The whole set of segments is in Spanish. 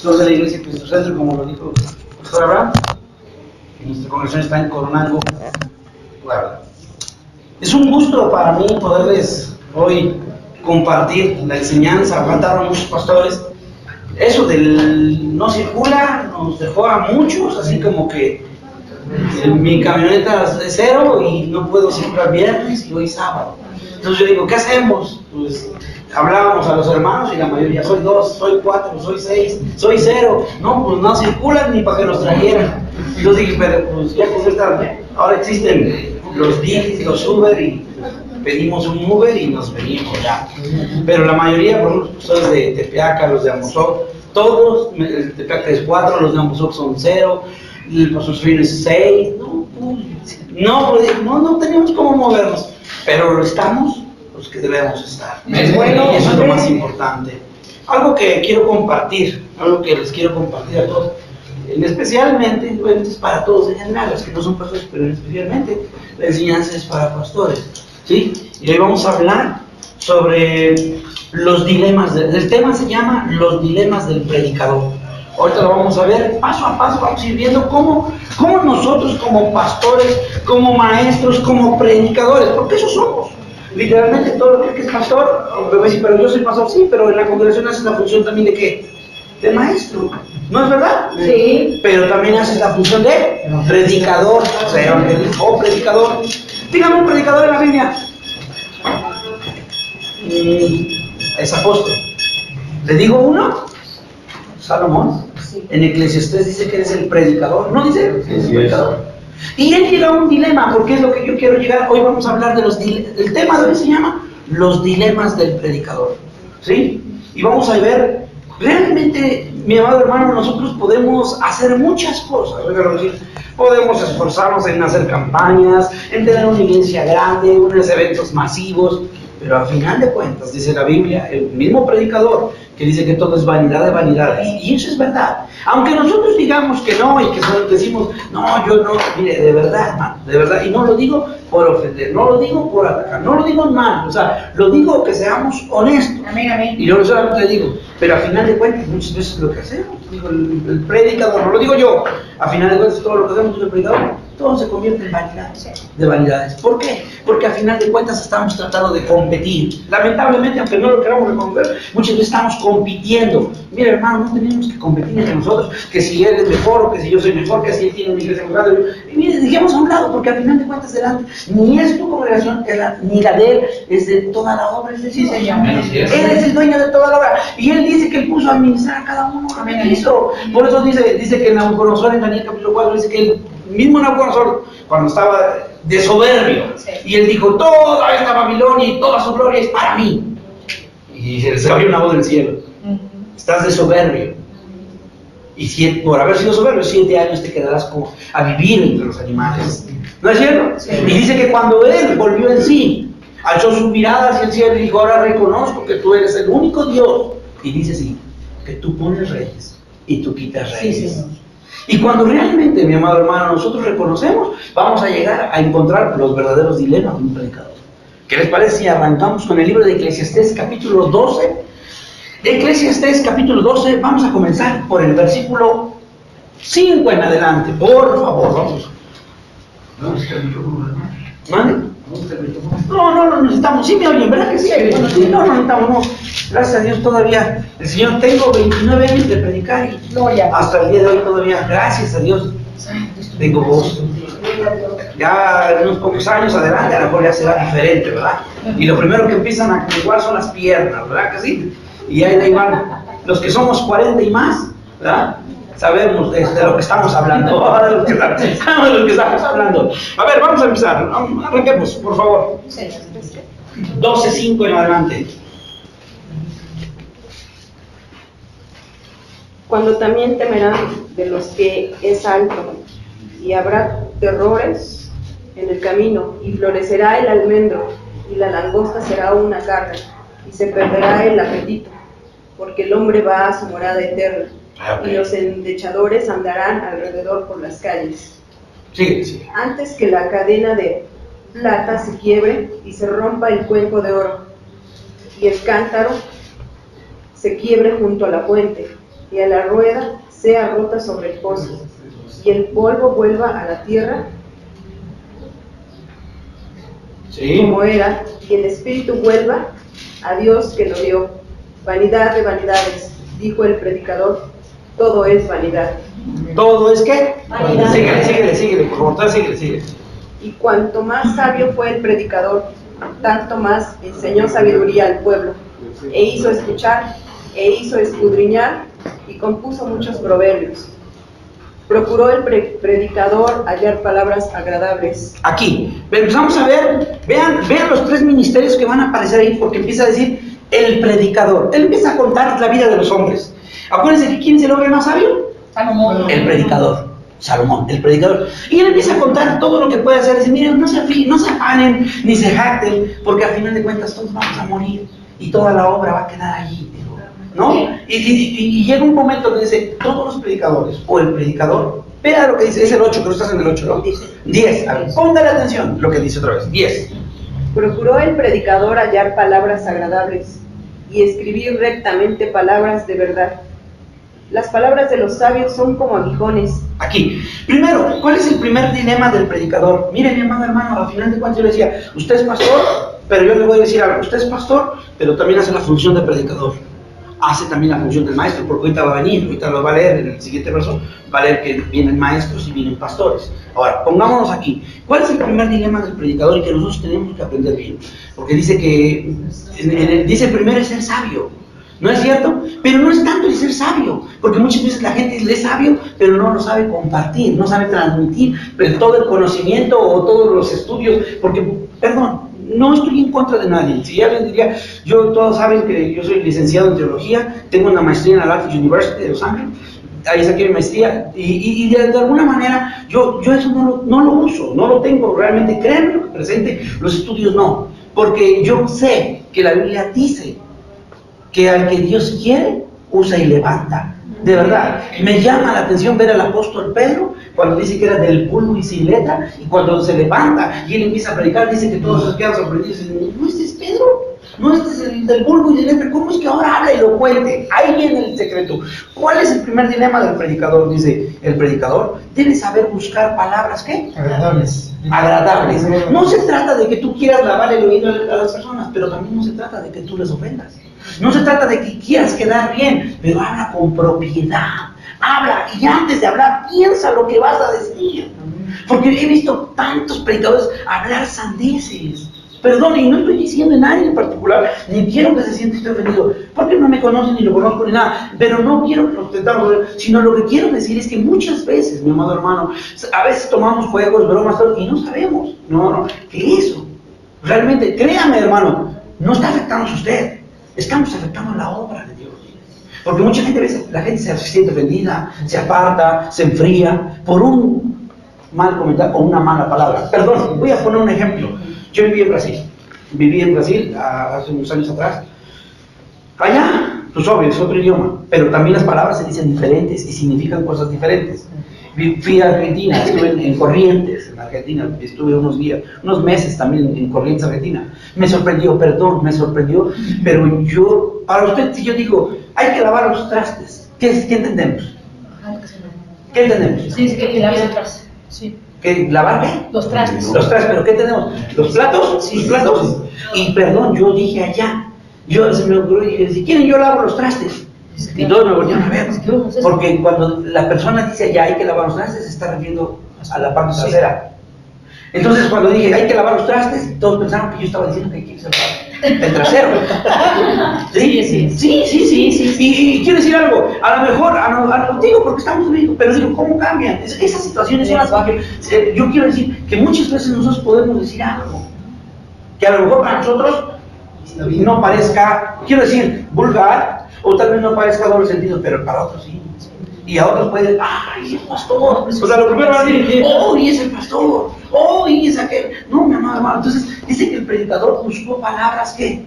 pastor de la iglesia Cristo Centro, como lo dijo el pastor Abraham, y nuestra congregación está en Coronango, Puebla. Es un gusto para mí poderles hoy compartir la enseñanza. Aguantaron muchos pastores. Eso del no circula nos dejó a muchos, así como que mi camioneta es cero y no puedo circular viernes y hoy sábado. Entonces yo digo, ¿qué hacemos? Pues hablábamos a los hermanos y la mayoría, soy 2, soy 4, soy 6, soy 0. No, pues no circulan ni para que nos trajeran. Entonces dije, pero pues ya con esta, ahora existen los Didi, los Uber, y pedimos un Uber y nos venimos ya. Pero la mayoría, por ejemplo, son de Tepeaca, los de Amozoc, todos, el Tepeaca es 4, los de Amozoc son 0, los fines 6, no tenemos cómo movernos, pero estamos los que debemos estar. Es bueno, y eso es lo más importante. Algo que quiero compartir, algo que les quiero compartir a todos, especialmente, es para todos en general, los que no son pastores, pero especialmente la enseñanza es para pastores, ¿sí? Y hoy vamos a hablar sobre los dilemas, el tema se llama los dilemas del predicador. Ahorita lo vamos a ver paso a paso, vamos a ir viendo cómo nosotros como pastores, como maestros, como predicadores, porque eso somos. Literalmente todo el que es pastor, me va a decir, pero yo soy pastor, sí, pero en la congregación hace la función también de ¿qué? De maestro, ¿no es verdad? Sí. Pero también hace la función de predicador, o predicador. Dígame un predicador en la Biblia. Es apóstol. ¿Le digo uno? Salomón. Sí. En Eclesiastés dice que es el predicador, ¿no dice? Es el predicador. Y él llega a un dilema, porque es lo que yo quiero llegar. Hoy vamos a hablar de los dilemas. El tema de hoy se llama los dilemas del predicador, ¿sí? Y vamos a ver, realmente, mi amado hermano, nosotros podemos hacer muchas cosas. Podemos esforzarnos en hacer campañas, en tener una iglesia grande, unos eventos masivos, pero al final de cuentas, dice la Biblia, el mismo predicador, que dice que todo es vanidad de vanidades, y eso es verdad. Aunque nosotros digamos que no, y que decimos, no, yo no, mire, de verdad, hermano, de verdad, y no lo digo por ofender, no lo digo por atacar, no lo digo mal, o sea, lo digo que seamos honestos. Amén, amén. Y yo solamente le digo, pero a final de cuentas, muchas veces lo que hacemos, digo, el predicador, no lo digo yo, a final de cuentas todo lo que hacemos el predicador, todo se convierte en vanidades, de vanidades. ¿Por qué? Porque a final de cuentas estamos tratando de competir. Lamentablemente, aunque no lo queramos reconocer, muchas veces estamos compitiendo. Mira, hermano, no tenemos que competir entre nosotros, que si él es mejor, o que si yo soy mejor, que si él tiene una iglesia más grande. Y mire, dejemos a un lado, porque a final de cuentas delante, ni es tu congregación, ni la de él, es de toda la obra, es decir, Señor. Él es el dueño de toda la obra. Y él dice que él puso a administrar a cada uno lo que quiso. Por eso dice que Nabucodonosor en Daniel capítulo 4 dice que él mismo Nabucodonosor, cuando estaba de soberbio, y él dijo, toda esta Babilonia y toda su gloria es para mí. Y se abrió una voz del cielo. Estás de soberbio. Y por haber sido soberbio, 7 años te quedarás como a vivir entre los animales. ¿No es cierto? Sí. Y dice que cuando él volvió en sí, alzó su mirada hacia el cielo y dijo, ahora reconozco que tú eres el único Dios. Y dice así, que tú pones reyes y tú quitas reyes. Sí, y cuando realmente, mi amado hermano, nosotros reconocemos, vamos a llegar a encontrar los verdaderos dilemas de un predicador. ¿Qué les parece si arrancamos con el libro de Eclesiastés capítulo 12? Eclesiastés capítulo 12, vamos a comenzar por el versículo 5 en adelante, por favor, vamos. ¿Mande? No necesitamos, sí me oyen, ¿verdad que sí? No necesitamos, no. Gracias a Dios todavía, el Señor, tengo 29 años de predicar y hasta el día de hoy todavía, gracias a Dios, tengo voz. Ya en unos pocos años adelante a lo mejor ya será diferente, ¿verdad? Y lo primero que empiezan a igual son las piernas, ¿verdad que sí? Y ahí da igual, los que somos 40 y más, ¿verdad? Sabemos de lo que estamos hablando. Sabemos de lo que estamos hablando. A ver, vamos a empezar. Arranquemos, por favor. 12:5 en adelante. Cuando también temerán de los que es alto, y habrá terrores en el camino, y florecerá el almendro, y la langosta será una carga, y se perderá el apetito, porque el hombre va a su morada eterna. Y los endechadores andarán alrededor por las calles. Sí. Antes que la cadena de plata se quiebre y se rompa el cuenco de oro, y el cántaro se quiebre junto a la fuente, y a la rueda sea rota sobre el pozo, y el polvo vuelva a la tierra como era, y el espíritu vuelva a Dios que lo dio. Vanidad de vanidades, dijo el predicador, todo es vanidad. ¿Todo es qué? Vanidad. Síguele, por favor, síguele. Y cuanto más sabio fue el predicador, tanto más enseñó sabiduría al pueblo, e hizo escuchar, e hizo escudriñar, y compuso muchos proverbios. Procuró el predicador hallar palabras agradables. Aquí, empezamos a ver, vean los tres ministerios que van a aparecer ahí, porque empieza a decir el predicador. Él empieza a contar la vida de los hombres. Acuérdense que ¿quién es el hombre más sabio? Salomón. El predicador. Salomón, el predicador. Y él empieza a contar todo lo que puede hacer. Dice, miren, no se afanen, ni se jacten, porque al final de cuentas todos vamos a morir y toda la obra va a quedar allí, ¿no? Y llega un momento que dice, todos los predicadores, o el predicador, vea lo que dice, es el 8, que no estás en el 8, ¿no? 10, a ver, póngale atención lo que dice otra vez, 10. Procuró el predicador hallar palabras agradables y escribir rectamente palabras de verdad. Las palabras de los sabios son como aguijones. Aquí, primero, ¿cuál es el primer dilema del predicador? Mire, mi amado hermano, al final de cuentas yo le decía, usted es pastor, pero yo le voy a decir algo, usted es pastor, pero también hace la función de predicador. Hace también la función del maestro, porque ahorita va a venir, ahorita lo va a leer en el siguiente verso, va a leer que vienen maestros y vienen pastores. Ahora, pongámonos aquí, ¿cuál es el primer dilema del predicador y que nosotros tenemos que aprender bien? Porque dice que, dice primero es ser sabio, ¿no es cierto? Pero no es tanto el ser sabio, porque muchas veces la gente es sabio, pero no lo sabe compartir, no sabe transmitir todo el conocimiento o todos los estudios, porque, perdón, no estoy en contra de nadie. Si alguien diría, todos saben que yo soy licenciado en teología, tengo una maestría en la Lafayette University de Los Ángeles, ahí saqué mi maestría, y de alguna manera yo eso no lo uso, no lo tengo realmente, créanme lo que presente, los estudios no, porque yo sé que la Biblia dice que al que Dios quiere, usa y levanta. De verdad, me llama la atención ver al apóstol Pedro cuando dice que era del polvo y sin letra, y cuando se levanta y él empieza a predicar, dice que todos se quedan sorprendidos y dicen, ¿no este es Pedro? ¿No este es el del polvo y de letra? ¿Cómo es que ahora habla elocuente? Ahí viene el secreto. ¿Cuál es el primer dilema del predicador? Dice, el predicador debe saber buscar palabras, ¿qué? Agradables. No se trata de que tú quieras lavar el oído a las personas, pero también no se trata de que tú les ofendas. No se trata de que quieras quedar bien, pero habla con propiedad. Habla, y antes de hablar, piensa lo que vas a decir. Porque he visto tantos predicadores hablar sandeces. Perdón, y no estoy diciendo a nadie en particular, ni quiero que se siente usted ofendido, porque no me conocen ni lo conozco ni nada, pero no quiero que nos tentamos, sino lo que quiero decir es que muchas veces, mi amado hermano, a veces tomamos juegos, bromas, todo, y no sabemos, que eso, realmente, créame hermano, no está afectando a usted, estamos afectando a la obra de Dios. Porque mucha gente, a veces, la gente se siente ofendida, se aparta, se enfría, por un mal comentario o una mala palabra. Perdón, voy a poner un ejemplo. Yo viví en Brasil hace unos años atrás. Allá, pues obvio, es otro idioma, pero también las palabras se dicen diferentes y significan cosas diferentes. Fui a Argentina, estuve en Corrientes, en Argentina, estuve unos meses también en Corrientes, Argentina. Me sorprendió, pero yo, para usted, si yo digo, hay que lavar los trastes, ¿qué entendemos? ¿Qué entendemos? Sí, que lavar los trastes, sí. ¿Qué, ¿lavar qué? Los trastes. Los trastes, ¿pero qué tenemos? ¿Los platos? Sí, los platos. Y perdón, yo dije allá, se me ocurrió y dije, si quieren yo lavo los trastes. Y todos me volvieron a ver, porque cuando la persona dice allá hay que lavar los trastes, se está refiriendo a la parte trasera. Entonces cuando dije hay que lavar los trastes, todos pensaron que yo estaba diciendo que hay que irse el trasero. Sí. Y quiero decir algo, a lo mejor, no digo porque estamos viendo, pero digo, ¿cómo cambian? Esas situaciones son las que yo quiero decir que muchas veces nosotros podemos decir algo, que a lo mejor para nosotros no parezca, quiero decir, vulgar, o tal vez no parezca doble sentido, pero para otros sí. Y a otros pueden, ¡ay, el pastor! O sea, lo primero van a decir, ¡oh, y es el pastor! ¡Oh, y es aquel! No, mi amado hermano. Entonces, dice que el predicador buscó palabras, ¿qué?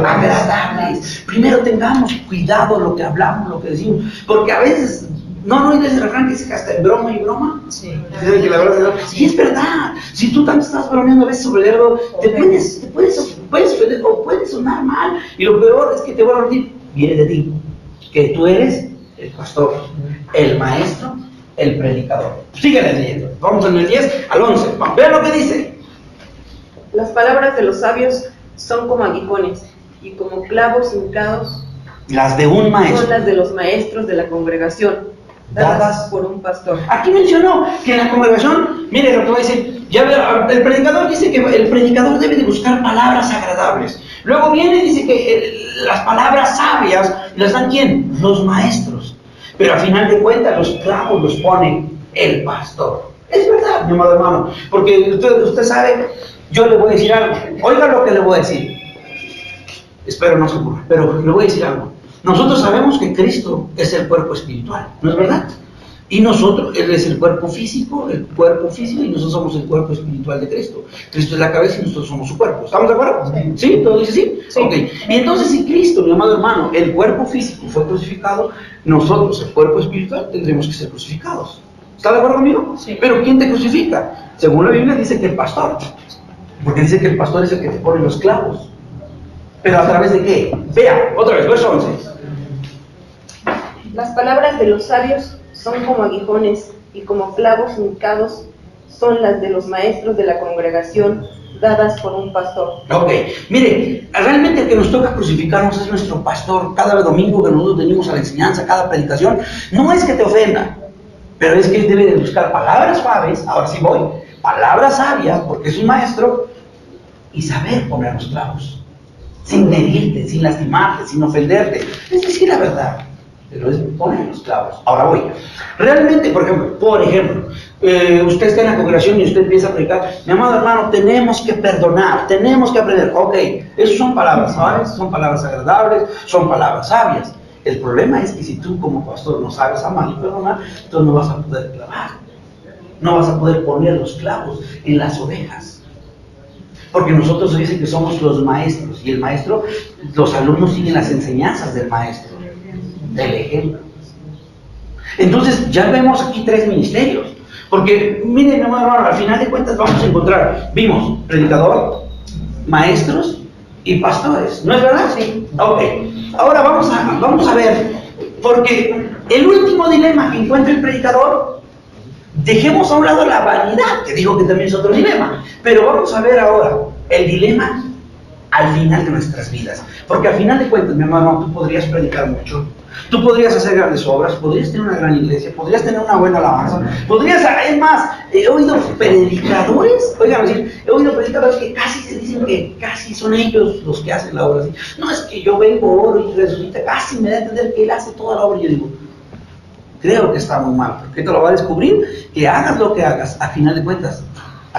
Agradables. Primero tengamos cuidado lo que hablamos, lo que decimos. Porque a veces, no hay de ese refrán que dice que hasta en broma y broma. Sí. Que la verdad, sí, es verdad. Si tú tanto estás bromeando a veces sobre el algo, te puedes ofender o puedes sonar mal. Y lo peor es que te voy a decir, viene de ti. Que tú eres el pastor, el maestro, el predicador. Síguele leyendo. Vamos en el 10 al 11. Vean lo que dice. Las palabras de los sabios son como aguijones, y como clavos hincados Las de un maestro. son las de los maestros de la congregación, dadas por un pastor. Aquí mencionó que en la congregación, mire lo que voy a decir, ya ve, el predicador dice que el predicador debe de buscar palabras agradables. Luego viene y dice que las palabras sabias las dan ¿quién? Los maestros. Pero al final de cuentas los clavos los pone el pastor. Es verdad, mi amado hermano, porque usted sabe, yo le voy a decir algo. Oiga lo que le voy a decir. Espero no se ocurra, pero le voy a decir algo. Nosotros sabemos que Cristo es el cuerpo espiritual, ¿no es verdad? Y nosotros, Él es el cuerpo físico, y nosotros somos el cuerpo espiritual de Cristo. Cristo es la cabeza y nosotros somos su cuerpo. ¿Estamos de acuerdo? ¿Sí? ¿Todo dice sí? Sí. Ok. Y entonces si Cristo, mi amado hermano, el cuerpo físico fue crucificado, nosotros, el cuerpo espiritual, tendremos que ser crucificados. ¿Está de acuerdo conmigo? Sí. Pero ¿quién te crucifica? Según la Biblia dice que el pastor. Porque dice que el pastor es el que te pone los clavos. ¿Pero a través de qué? Vea, otra vez, verso 11. Las palabras de los sabios son como aguijones, y como clavos hincados son las de los maestros de la congregación, dadas por un pastor. Ok, mire, realmente el que nos toca crucificarnos es nuestro pastor. Cada domingo que nosotros venimos a la enseñanza, cada predicación, no es que te ofenda, pero es que él debe de buscar palabras suaves, ahora sí voy, palabras sabias, porque es un maestro, y saber poner los clavos, sin herirte, sin lastimarte, sin ofenderte. Es decir la verdad, pero es poner los clavos. Ahora voy. Realmente, por ejemplo, usted está en la congregación y usted empieza a predicar, mi amado hermano, tenemos que perdonar, tenemos que aprender. Ok, esas son palabras suaves, son palabras agradables, son palabras sabias. El problema es que si tú como pastor no sabes amar y perdonar, entonces no vas a poder clavar, no vas a poder poner los clavos en las ovejas. Porque nosotros dicen que somos los maestros, y el maestro, los alumnos siguen las enseñanzas del maestro, del ejemplo. Entonces ya vemos aquí tres ministerios, porque miren, hermano, al final de cuentas vamos a encontrar, vimos predicador, maestros y pastores, ¿no es verdad? Sí. Ok, ahora vamos a ver, porque el último dilema que encuentra el predicador, dejemos a un lado la vanidad, que digo que también es otro dilema, pero vamos a ver ahora el dilema al final de nuestras vidas, porque al final de cuentas, mi hermano, tú podrías predicar mucho, tú podrías hacer grandes obras, podrías tener una gran iglesia, podrías tener una buena alabanza, es más, he oído predicadores, oigan, he oído predicadores que casi se dicen que casi son ellos los que hacen la obra, así. No, es que yo vengo, oro y resucita, casi me da a entender que él hace toda la obra, y yo digo, creo que está muy mal, porque te lo va a descubrir, que hagas lo que hagas, a final de cuentas,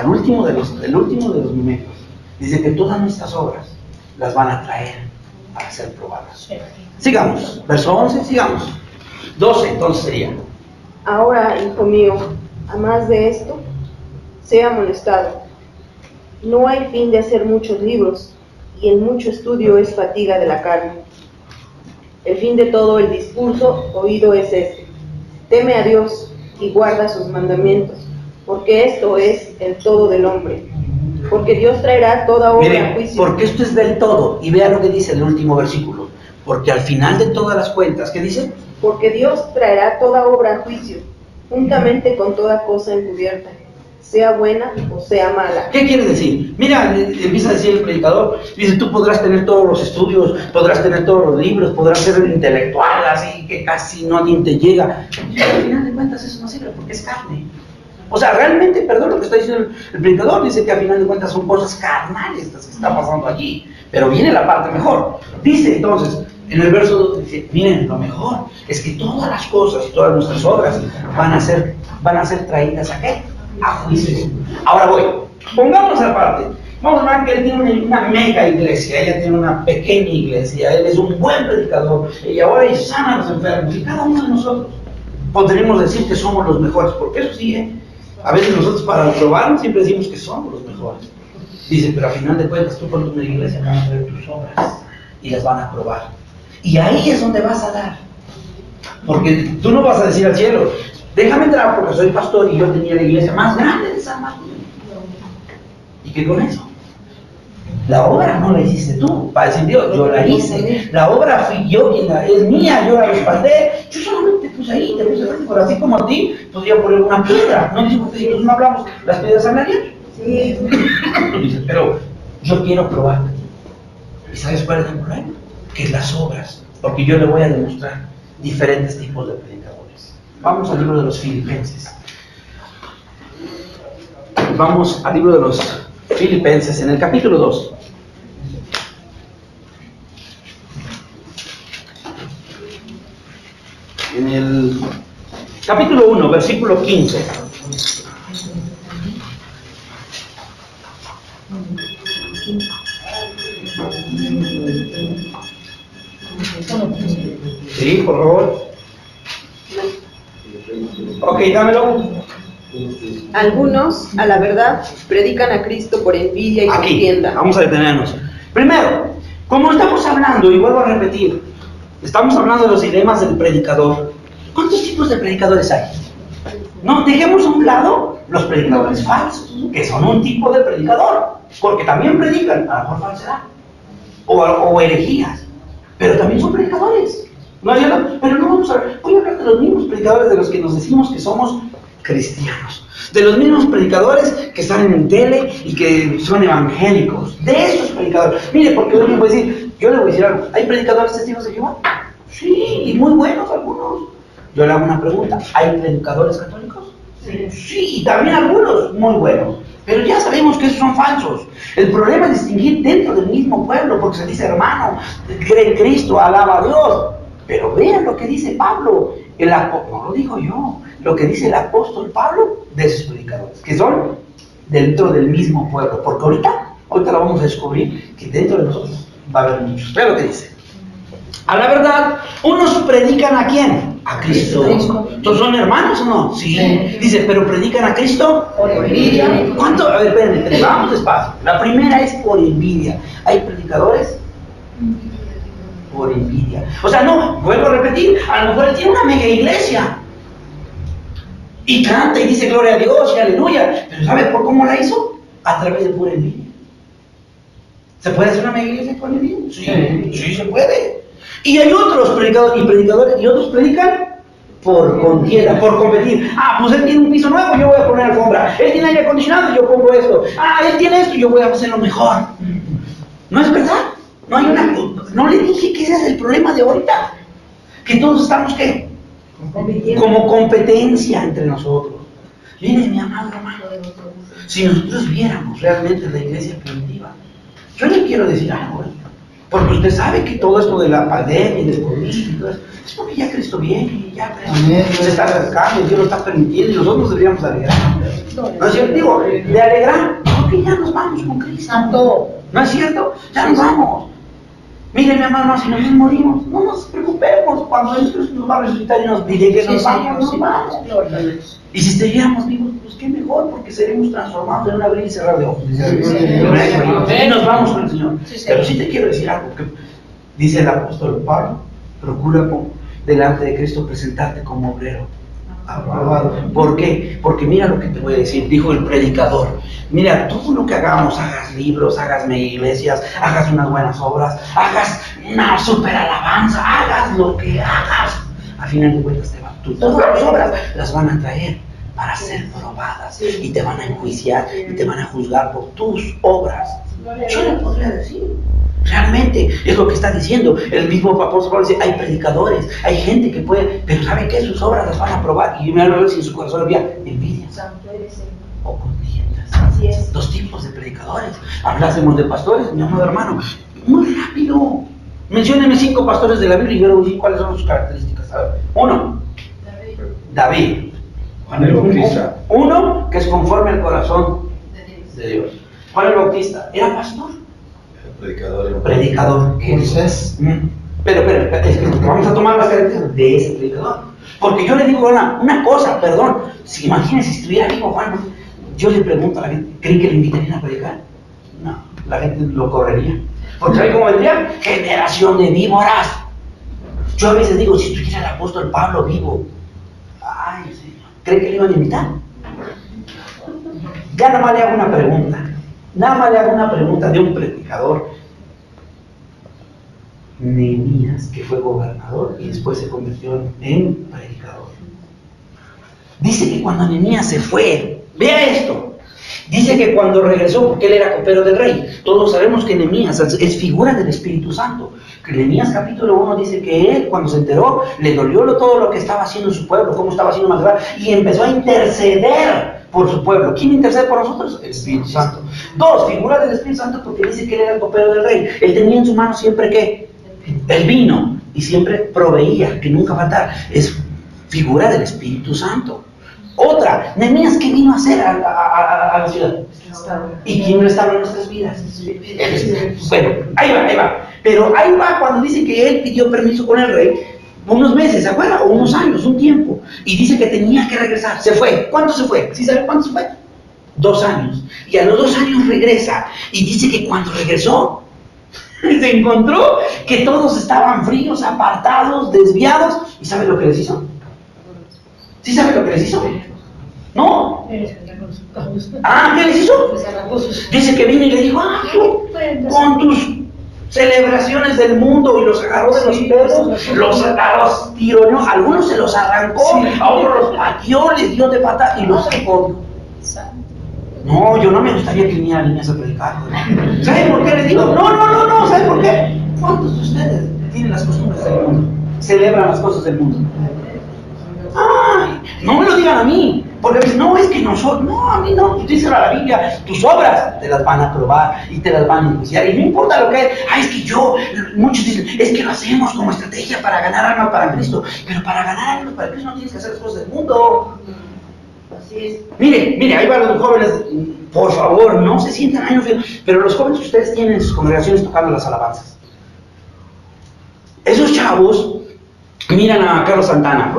el último de los momentos, dice que todas nuestras obras las van a traer para ser probadas. Sigamos, verso 11, sigamos. 12 entonces sería. Ahora, hijo mío, a más de esto, sea amonestado. No hay fin de hacer muchos libros, y el mucho estudio es fatiga de la carne. El fin de todo el discurso oído es este: teme a Dios y guarda sus mandamientos, porque esto es el todo del hombre. Porque Dios traerá toda obra a Miren, juicio. porque esto es del todo, y vea lo que dice el último versículo, porque al final de todas las cuentas, ¿qué dice? Porque Dios traerá toda obra a juicio, juntamente con toda cosa encubierta, sea buena o sea mala. ¿Qué quiere decir? Mira, empieza a decir el predicador, dice, tú podrás tener todos los estudios, podrás tener todos los libros, podrás ser intelectual, así que casi nadie te llega. Y al final de cuentas eso no sirve, porque es carne. O sea, realmente, perdón lo que está diciendo el predicador, dice que al final de cuentas son cosas carnales las que están pasando allí. Pero viene la parte mejor. Dice entonces, en el verso 2, dice, miren, lo mejor es que todas las cosas y todas nuestras obras van a ser traídas ¿a qué? A juicio. Ahora voy, pongamos aparte. Vamos a ver que él tiene una mega iglesia, ella tiene una pequeña iglesia, él es un buen predicador, y ahora él sana a los enfermos, y cada uno de nosotros podremos decir que somos los mejores, porque eso sí, a veces nosotros para probar siempre decimos que somos los mejores. Dice, pero al final de cuentas tú pones una iglesia, van a ver tus obras y las van a probar. Y ahí es donde vas a dar. Porque tú no vas a decir al cielo, déjame entrar porque soy pastor y yo tenía la iglesia más grande de San Martín. ¿Y qué con eso? La obra no la hiciste tú, para decir Dios, yo la hice. La obra fui yo quien es mía, yo la respaldé. Yo solamente te puse ahí, te puse ahí, por así como a ti, podría poner una piedra. No dice porque si nosotros no hablamos, las piedras hablarían. Sí. Dice, pero yo quiero probarte. ¿Y sabes cuál es el problema? Que es las obras, porque yo le voy a demostrar diferentes tipos de predicadores. Vamos al libro de los Filipenses. Vamos al libro de los Filipenses, en el capítulo 2. En el capítulo 1, versículo 15. Sí, por favor. Ok, dámelo. Algunos, a la verdad, predican a Cristo por envidia y Aquí, contienda. vamos a detenernos. Primero, como estamos hablando, y vuelvo a repetir, estamos hablando de los dilemas del predicador. ¿Cuántos tipos de predicadores hay? No, dejemos a un lado los predicadores falsos, que son un tipo de predicador, porque también predican, a lo mejor falsedad, o herejías, pero también son predicadores. ¿No es cierto? Pero no vamos a ver, voy a hablar de los mismos predicadores de los que nos decimos que somos cristianos, de los mismos predicadores que están en el tele y que son evangélicos, de esos predicadores. Mire, porque yo le voy a decir algo, ¿hay predicadores testigos de Jehová? Sí, y muy buenos algunos. Yo le hago una pregunta, ¿hay predicadores católicos? Sí, y también algunos muy buenos, pero ya sabemos que esos son falsos. El problema es distinguir dentro del mismo pueblo, porque se dice hermano, cree en Cristo, alaba a Dios, pero vean lo que dice Pablo, no lo digo yo, lo que dice el apóstol Pablo de esos predicadores, que son dentro del mismo pueblo, porque ahorita lo vamos a descubrir, que dentro de nosotros va a haber muchos. Vean lo que dice. A la verdad, unos predican ¿a quién? A Cristo. ¿Todos son hermanos o no? Sí. Dice, pero predican a Cristo por envidia. ¿Cuánto? A ver, espérenme, vamos despacio. La primera es por envidia. ¿Hay predicadores? Por envidia. O sea, no, vuelvo a repetir, a lo mejor él tiene una mega iglesia y canta y dice gloria a Dios y aleluya, pero ¿sabe por cómo la hizo? A través de pura envidia. ¿Se puede hacer una mega iglesia por envidia? Sí, se puede. Y hay otros predicadores, y otros predican por contienda, por competir. Ah, pues él tiene un piso nuevo, yo voy a poner alfombra. Él tiene aire acondicionado, yo pongo esto. Ah, él tiene esto, yo voy a hacer lo mejor. ¿No es verdad? No le dije que ese es el problema de ahorita. Que todos estamos, ¿qué? Como competencia entre nosotros. Mire, mi amado hermano, si nosotros viéramos realmente la iglesia primitiva, yo le quiero decir algo, porque usted sabe que todo esto de la pandemia y del COVID y todo eso, es porque ya Cristo viene y ya Cristo se está acercando y Dios lo está permitiendo y nosotros deberíamos alegrar. ¿No es cierto? Digo, de alegrar, porque ya nos vamos con Cristo. ¿No es cierto? Ya nos vamos. Mire, mi hermano, si nosotros morimos, no nos preocupemos. Cuando Dios nos va a resucitar y nos diré que nos vamos, nos vamos. Y si estuviéramos vivos, pues qué mejor, porque seremos transformados en un abrir y cerrar de ojos. Y nos vamos con el Señor. Pero sí te quiero decir algo, que dice el apóstol Pablo, procura delante de Cristo presentarte como obrero aprobado. ¿Por qué? Porque mira lo que te voy a decir, dijo el predicador. Mira, todo lo que hagamos, hagas libros, hagas iglesias, hagas unas buenas obras, hagas una super alabanza, hagas lo que hagas, a final de cuentas todas las obras las van a traer para ser probadas y te van a enjuiciar y te van a juzgar por tus obras. Yo le podría decir, realmente es lo que está diciendo el mismo apóstol Pablo. Dice, hay predicadores, hay gente que puede, pero ¿sabe qué? Sus obras las van a probar. Y me van a ver si en su corazón había envidia o contiendas. Dos tipos de predicadores. Hablásemos de pastores, mi amado hermano, muy rápido. Mencióneme 5 pastores de la Biblia y yo le voy a decir cuáles son sus características. A ver. 1, David. Juan el Bautista. 1 que es conforme al corazón de Dios. Juan el Bautista era pastor. Predicador. Moisés. Pero, es que vamos a tomar las características de ese predicador. Porque yo le digo una cosa, perdón. Si imagínense si estuviera vivo Juan, yo le pregunto a la gente, ¿creen que le invitarían a predicar? No, la gente lo correría. Porque ¿sabe cómo vendría? Generación de víboras. Yo a veces digo, si estuviera el apóstol Pablo vivo, ay, Señor, ¿creen que le iban a invitar? Ya nomás le hago una pregunta. Nada más le hago una pregunta de un predicador. Nehemías, que fue gobernador y después se convirtió en predicador. Dice que cuando Nehemías se fue, vea esto, dice que cuando regresó, porque él era copero del rey, todos sabemos que Nehemías es figura del Espíritu Santo. Nehemías capítulo 1 dice que él, cuando se enteró, le dolió todo lo que estaba haciendo en su pueblo, cómo estaba haciendo más grande, y empezó a interceder por su pueblo. ¿Quién intercede por nosotros? El Espíritu Santo. Dos, figura del Espíritu Santo porque dice que él era el copero del rey. Él tenía en su mano siempre ¿qué? El vino, y siempre proveía, que nunca faltara. Es figura del Espíritu Santo. Otra, Nehemías, ¿qué vino a hacer a la ciudad? ¿Y quién restaura nuestras vidas? Bueno, ahí va. Pero ahí va cuando dice que él pidió permiso con el rey, unos meses, ¿se acuerda? O unos años, un tiempo. Y dice que tenía que regresar. Se fue. ¿Cuánto se fue? ¿Sí sabe cuánto se fue? 2 años. Y a los 2 años regresa. Y dice que cuando regresó, se encontró que todos estaban fríos, apartados, desviados. ¿Y sabe lo que les hizo? ¿Sí sabe lo que les hizo? ¿No? ¿Qué les hizo? Dice que vino y le dijo, tú, con tus celebraciones del mundo, y los agarró de los pelos, los tironeó, algunos se los arrancó, a otros los pateó, les dio de patada y los sacó. No, yo no me gustaría que viniera niñas a predicar. ¿Saben por qué les digo? No, ¿saben por qué? ¿Cuántos de ustedes tienen las costumbres del mundo? Celebran las cosas del mundo. No me lo digan a mí, porque dicen, no, es que nosotros, no, a mí no, dice la Biblia, tus obras te las van a probar y te las van a enjuiciar, y no importa lo que es que muchos dicen, es que lo hacemos como estrategia para ganar almas para Cristo, pero para ganar almas para Cristo no tienes que hacer las cosas del mundo. Así es. Mire, ahí van los jóvenes, por favor, no se sientan años, pero los jóvenes que ustedes tienen en sus congregaciones tocando las alabanzas, esos chavos miran a Carlos Santana.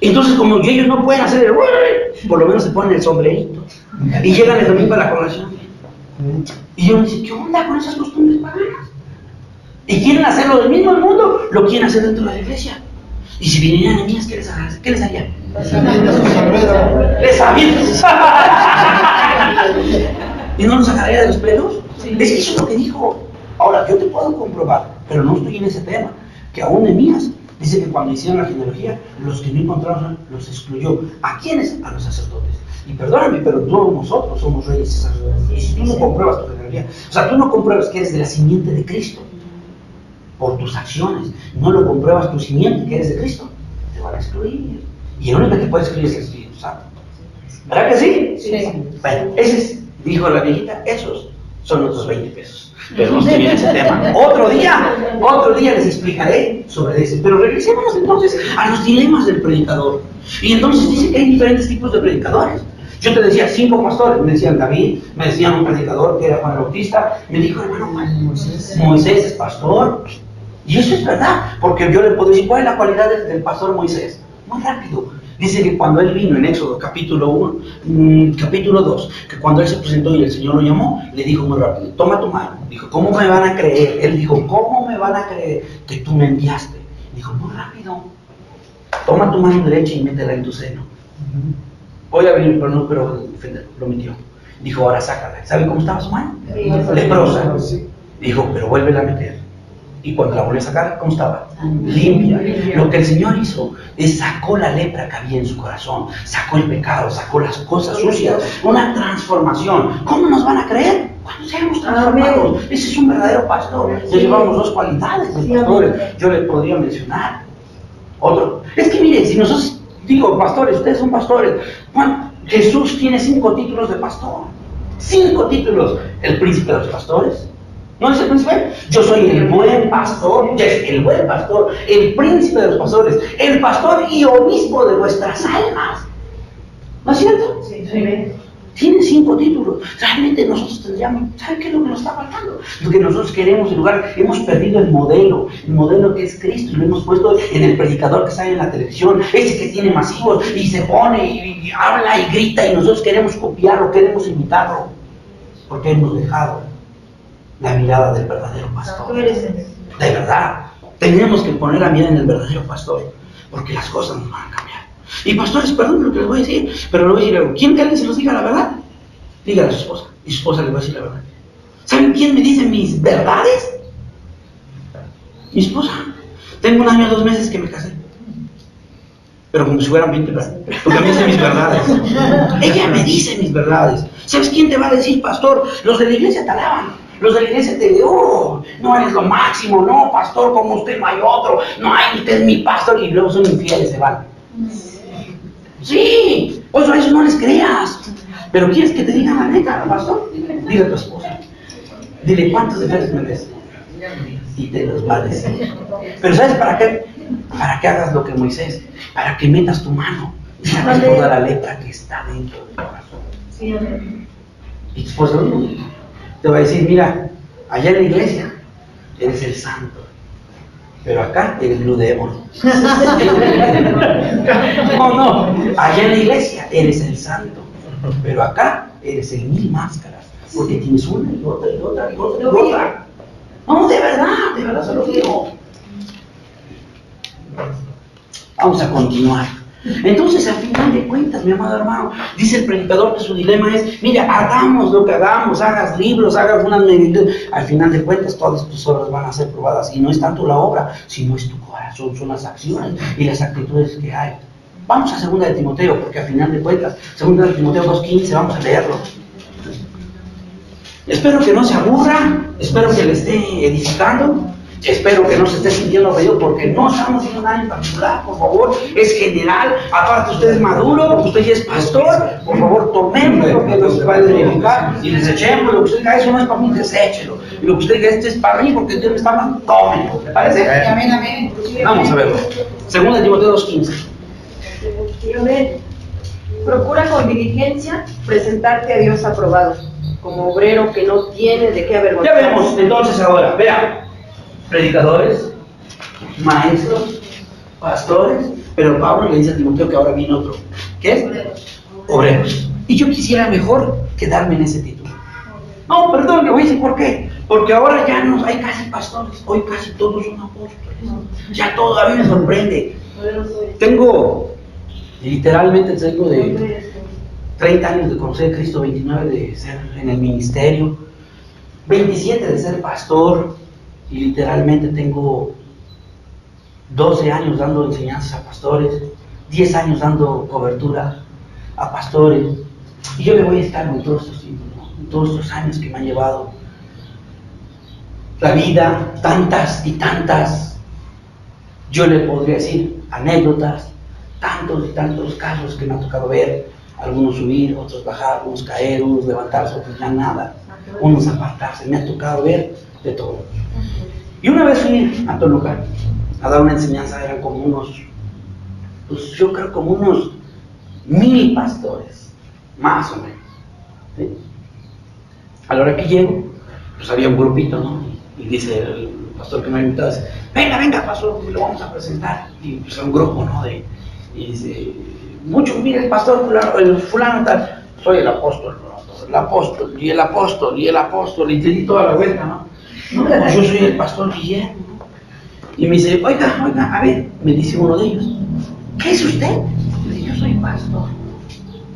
Entonces, como ellos no pueden hacer el por lo menos se ponen el sombrerito. Y llegan el domingo a la congregación. Y yo me dice, ¿qué onda con esas costumbres paganas? Y quieren hacerlo del mismo mundo, lo quieren hacer dentro de la iglesia. Y si vinieran niñas, ¿qué les harían? Les avientan. ¿Y no nos sacaría de los pelos? Es que eso es lo que dijo. Ahora, yo te puedo comprobar, pero no estoy en ese tema, que aún Nehemías dice que cuando hicieron la genealogía, los que no encontraron los excluyó. ¿A quiénes? A los sacerdotes. Y perdóname, pero todos nosotros somos reyes y sacerdotes. Si tú no compruebas tu genealogía, o sea, tú no compruebas que eres de la simiente de Cristo por tus acciones, no lo compruebas tu simiente que eres de Cristo, te van a excluir. Y el único que te puede excluir es el Espíritu Santo. ¿Verdad que sí? Sí. Bueno, dijo la viejita, esos son otros 20 pesos. Pero no estoy en ese tema. Otro día les explicaré sobre ese. Pero regresemos entonces a los dilemas del predicador. Y entonces dice que hay diferentes tipos de predicadores. Yo te decía 5 pastores, me decían David, me decían un predicador que era Juan Bautista, me dijo hermano Moisés es pastor. Y eso es verdad, porque yo le puedo decir cuál es la cualidad del pastor Moisés. Muy rápido. Dice que cuando él vino en Éxodo capítulo 2, que cuando él se presentó y el Señor lo llamó, le dijo muy rápido, toma tu mano. Dijo, ¿cómo me van a creer? Él dijo, ¿cómo me van a creer que tú me enviaste? Dijo, muy rápido, toma tu mano derecha y métela en tu seno. Voy a venir, pero no quiero defender, lo metió. Dijo, ahora sácala. ¿Sabe cómo estaba su mano? Leprosa. Dijo, pero vuélvela a meter. Y cuando la volvió a sacar, ¿cómo estaba? Limpia. Lo que el Señor hizo es sacó la lepra que había en su corazón, sacó el pecado, sacó las cosas sucias, una transformación. ¿Cómo nos van a creer? Cuando seamos transformados. Ese es un verdadero pastor. Ya llevamos 2 cualidades de pastores. Yo les podría mencionar otro. Es que miren, si nosotros, digo, pastores, ustedes son pastores. Bueno, Jesús tiene 5 títulos de pastor. 5 títulos. El príncipe de los pastores. ¿No es el príncipe? Yo soy el buen pastor, el príncipe de los pastores, el pastor y obispo de vuestras almas. ¿No es cierto? Sí. Tiene 5 títulos. Realmente nosotros tendríamos, ¿saben qué es lo que nos está faltando? Lo que nosotros queremos en lugar, hemos perdido el modelo que es Cristo, y lo hemos puesto en el predicador que sale en la televisión, ese que tiene masivos y se pone y habla y grita, y nosotros queremos copiarlo, queremos imitarlo, porque hemos dejado la mirada del verdadero pastor. De verdad, tenemos que poner la mirada en el verdadero pastor, porque las cosas nos van a cambiar. Y pastores, perdón lo que les voy a decir, pero les voy a decir algo. ¿Quieren que alguien se los diga la verdad? Dígale a su esposa. Y su esposa le va a decir la verdad. ¿Saben quién me dice mis verdades? Mi esposa. Tengo 1 año, 2 meses que me casé. Pero como si fueran 20, porque me dice mis verdades. Ella me dice mis verdades. ¿Sabes quién te va a decir, pastor? Los de la iglesia te alaban. Los de la iglesia te dicen, oh, no eres lo máximo, no, pastor, como usted no hay otro, no hay, usted es mi pastor, y luego son infieles, se van. Sí, pues a eso no les creas. Pero ¿quieres que te digan la neta, pastor? Dile a tu esposa. Dile cuántos defectos me ves. Y te los va a decir. Pero ¿sabes para qué? Para que hagas lo que Moisés, para que metas tu mano y sacas toda la letra que está dentro del corazón. Y tu esposa te va a decir, mira, allá en la iglesia eres el santo, pero acá eres Blue Demon. No, allá en la iglesia eres el santo, pero acá eres el 1000 máscaras, porque tienes una y otra y otra y otra y otra. No, de verdad se lo digo. Vamos a continuar. Entonces, al final de cuentas, mi amado hermano, dice el predicador que su dilema es, mira, hagamos lo que hagamos, hagas libros, hagas unas medidas, al final de cuentas todas tus obras van a ser probadas, y no es tanto la obra, sino es tu corazón, son las acciones y las actitudes que hay. Vamos a 2 de Timoteo, porque al final de cuentas, 2 de Timoteo 2:15, vamos a leerlo. Espero que no se aburra, espero que le esté edificando. Espero que no se esté sintiendo ofendido, porque no estamos haciendo nada en particular, por favor, es general. Aparte, usted es maduro, usted ya es pastor, por favor, tomemos lo que nos va a edificar y desechemos. Lo que usted diga, eso no es para mí, deséchelo. Y lo que usted diga, esto es para mí, porque Dios me está hablando, tómenlo. ¿Le parece? Amén, amén. Vamos a verlo. 2 de Timoteo 2:15. Procura con diligencia presentarte a Dios aprobado, como obrero que no tiene de qué Ya avergonzarse. vemos entonces ahora, vean. Predicadores, maestros, pastores, pero Pablo le dice a Timoteo que ahora viene otro. ¿Qué es? Obreros. Y yo quisiera mejor quedarme en ese título. No, perdón, le voy a decir por qué. Porque ahora ya no hay casi pastores, hoy casi todos son apóstoles. Ya todo, a mí me sorprende. Literalmente tengo de 30 años de conocer a Cristo, 29 de ser en el ministerio, 27 de ser pastor. Y literalmente tengo 12 años dando enseñanzas a pastores, 10 años dando cobertura a pastores. Y yo me voy a estar en todos estos tiempos, ¿no? En todos estos años que me han llevado la vida, tantas y tantas, yo le podría decir, anécdotas, tantos y tantos casos que me ha tocado ver, algunos subir, otros bajar, unos caer, unos levantarse, otros ya nada, unos apartarse, me ha tocado ver de todo. Y una vez fui a Toluca a dar una enseñanza, eran como unos, pues yo creo como unos 1000 pastores, más o menos, ¿sí? A la hora que llego, pues había un grupito, ¿no? Y dice el pastor que me ha invitado, dice, venga, pastor, lo vamos a presentar. Y pues era un grupo, ¿no? Y dice, mire el pastor fulano, el fulano tal, soy el apóstol, ¿no? El apóstol, y el apóstol, y el apóstol, y te di toda la vuelta, ¿no? No, pues yo soy el pastor Guillermo, ¿no? Y me dice, oiga, a ver, me dice uno de ellos, ¿qué es usted? Le dije, yo soy pastor.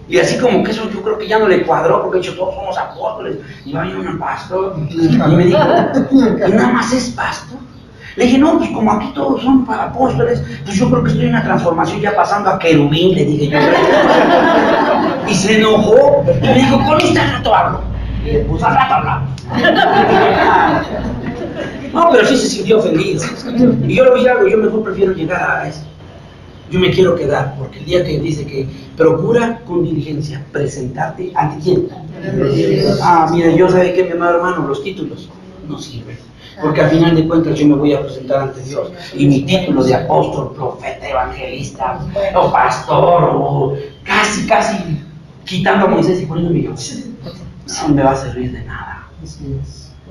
Y así como que eso yo creo que ya no le cuadró, porque de hecho todos somos apóstoles, y va a venir un pastor, y me dijo, ¿y nada más es pastor? Le dije, no, pues como aquí todos son apóstoles, pues yo creo que estoy en una transformación ya pasando a querubín, le dije yo. Y se enojó, y me dijo, con usted al rato hablo. Y pues al rato hablamos. No, pero sí se sintió ofendido. Y yo le voy a decir algo, yo mejor prefiero llegar a eso. Yo me quiero quedar, porque el día que dice que procura con diligencia presentarte ante quién. Mira, yo sabe que mi amado hermano, los títulos no sirven. Porque al final de cuentas yo me voy a presentar ante Dios. Y mi título de apóstol, profeta, evangelista, o pastor, o casi quitando a Moisés y poniéndome yo, no me va a servir de nada.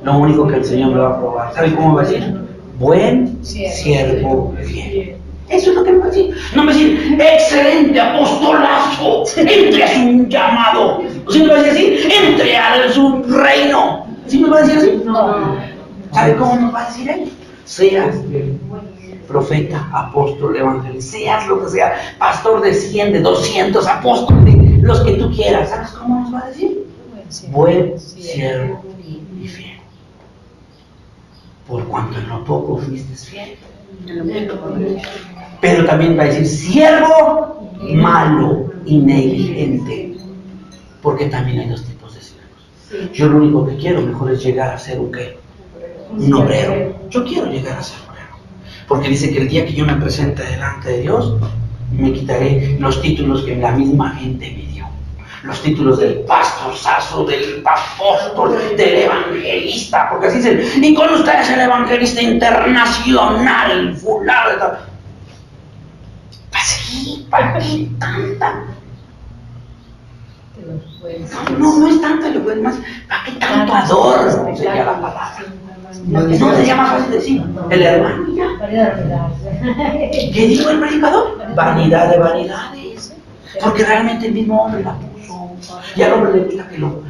Lo único que el Señor me va a probar, ¿sabe cómo va a decir? Buen siervo fiel. Eso es lo que me va a decir. No me va a decir, excelente apostolazo, entre a su llamado. ¿O sí me va a decir así? Entre a su reino. ¿Sí me va a decir así? No. ¿Sabe cómo nos va a decir él? Seas profeta, apóstol, evangelista, seas lo que sea, pastor de 100, de 200, apóstol de los que tú quieras. ¿Sabes cómo nos va a decir? buen siervo y fiel. Por cuanto en lo poco fuiste fiel. Pero también va a decir siervo malo y negligente. Porque también hay dos tipos de siervos. Yo lo único que quiero mejor es llegar a ser un ¿qué? Un obrero. Yo quiero llegar a ser obrero. Porque dice que el día que yo me presente delante de Dios, me quitaré los títulos que la misma gente me dio. Los títulos del pastorzazo, del apóstol, del evangelista. Porque así dicen, y con ustedes el evangelista internacional, fulano de tal. ¿Para qué tanta? No es tanta elocuencia, más, ¿para qué tanto adorno? Sería la palabra. No sería más fácil decir, el hermano ya. ¿Qué dijo el predicador? Vanidad de vanidades. Porque realmente el mismo hombre la puso. Y al hombre le gusta que lo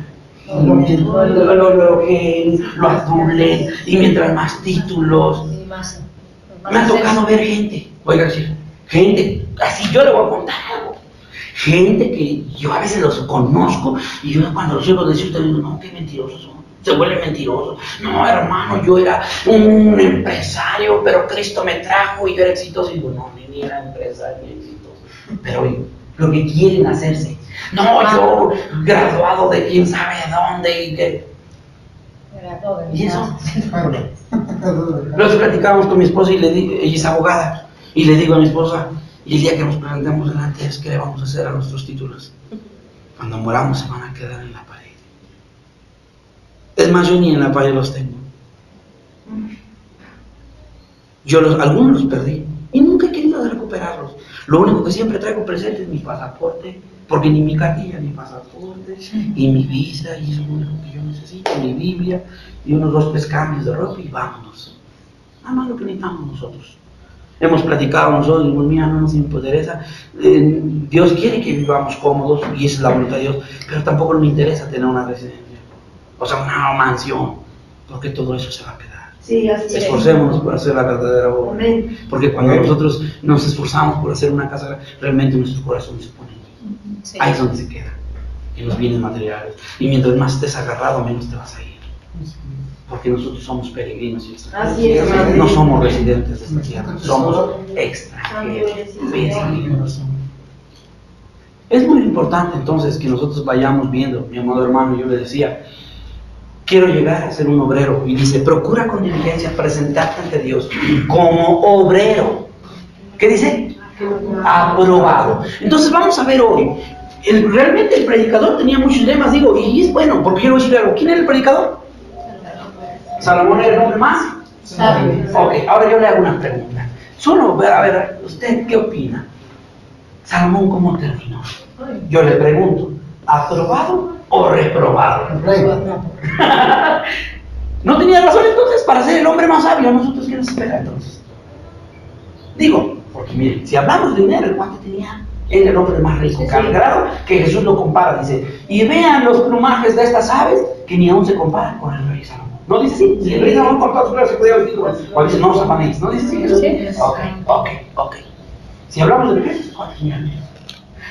adulen. Y mientras más títulos. Me ha tocado ver gente. Oiga, sí, gente, así yo le voy a contar algo. Gente que yo a veces los conozco y yo cuando los oigo decir, digo, no, qué mentirosos son. Se vuelven mentirosos. No, hermano, yo era un empresario, pero Cristo me trajo y yo era exitoso. Y digo, no, ni era empresario ni exitoso. Pero lo que quieren hacerse. No, yo graduado de quién sabe dónde y qué. ¿Y eso? Los platicábamos con mi esposa y le digo, ella es abogada, y le digo a mi esposa, y el día que nos presentemos delante es ¿qué le vamos a hacer a nuestros títulos? Cuando moramos se van a quedar en la pared. Es más, yo ni en la pared los tengo. Algunos los perdí y nunca he querido recuperarlos. Lo único que siempre traigo presente es mi pasaporte, porque ni mi cartilla, ni pasaporte, y mi visa, y eso es lo único que yo necesito, mi Biblia, y unos 2 3 cambios de ropa y vámonos. Nada más lo que necesitamos nosotros. Hemos platicado nosotros, y mira, no nos interesa. Dios quiere que vivamos cómodos, y esa es la voluntad de Dios, pero tampoco nos interesa tener una residencia, o sea, una mansión, porque todo eso se va a quedar. Sí, así esforcémonos por hacer la verdadera obra. Amén. Porque cuando nosotros nos esforzamos por hacer una casa, realmente nuestros corazones se ponen. Sí. Ahí es donde se queda, en los bienes materiales. Y mientras más estés agarrado, menos te vas a ir. Porque nosotros somos peregrinos y extranjeros. Así es, no somos residentes de esta tierra, somos extranjeros, peregrinos. Es muy importante entonces que nosotros vayamos viendo, mi amado hermano, yo le decía, quiero llegar a ser un obrero. Y dice, procura con diligencia presentarte ante Dios como obrero. ¿Qué dice? Aprobado. Entonces vamos a ver hoy. Realmente el predicador tenía muchos lemas, digo, y es bueno, porque yo voy a decir algo. ¿Quién era el predicador? ¿Salomón era el hombre más? Ok, ahora yo le hago una pregunta. Solo, a ver, ¿usted qué opina? Salomón, ¿cómo terminó? Yo le pregunto, ¿aprobado o reprobado? ¿No tenía razón entonces para ser el hombre más sabio? ¿Nosotros qué nos espera entonces? Digo, porque miren, si hablamos de dinero, el cuate tenía, era el hombre más rico, al grado que Jesús lo compara, dice, y vean los plumajes de estas aves que ni aún se comparan con el rey Salomón. ¿No dice así? Si el rey Salomón con todas sus clases podía vestir, o dice, no, zapanéis, ¿no dice así Jesús? Ok. Si hablamos de riquezas, ¿cuál tenía dinero?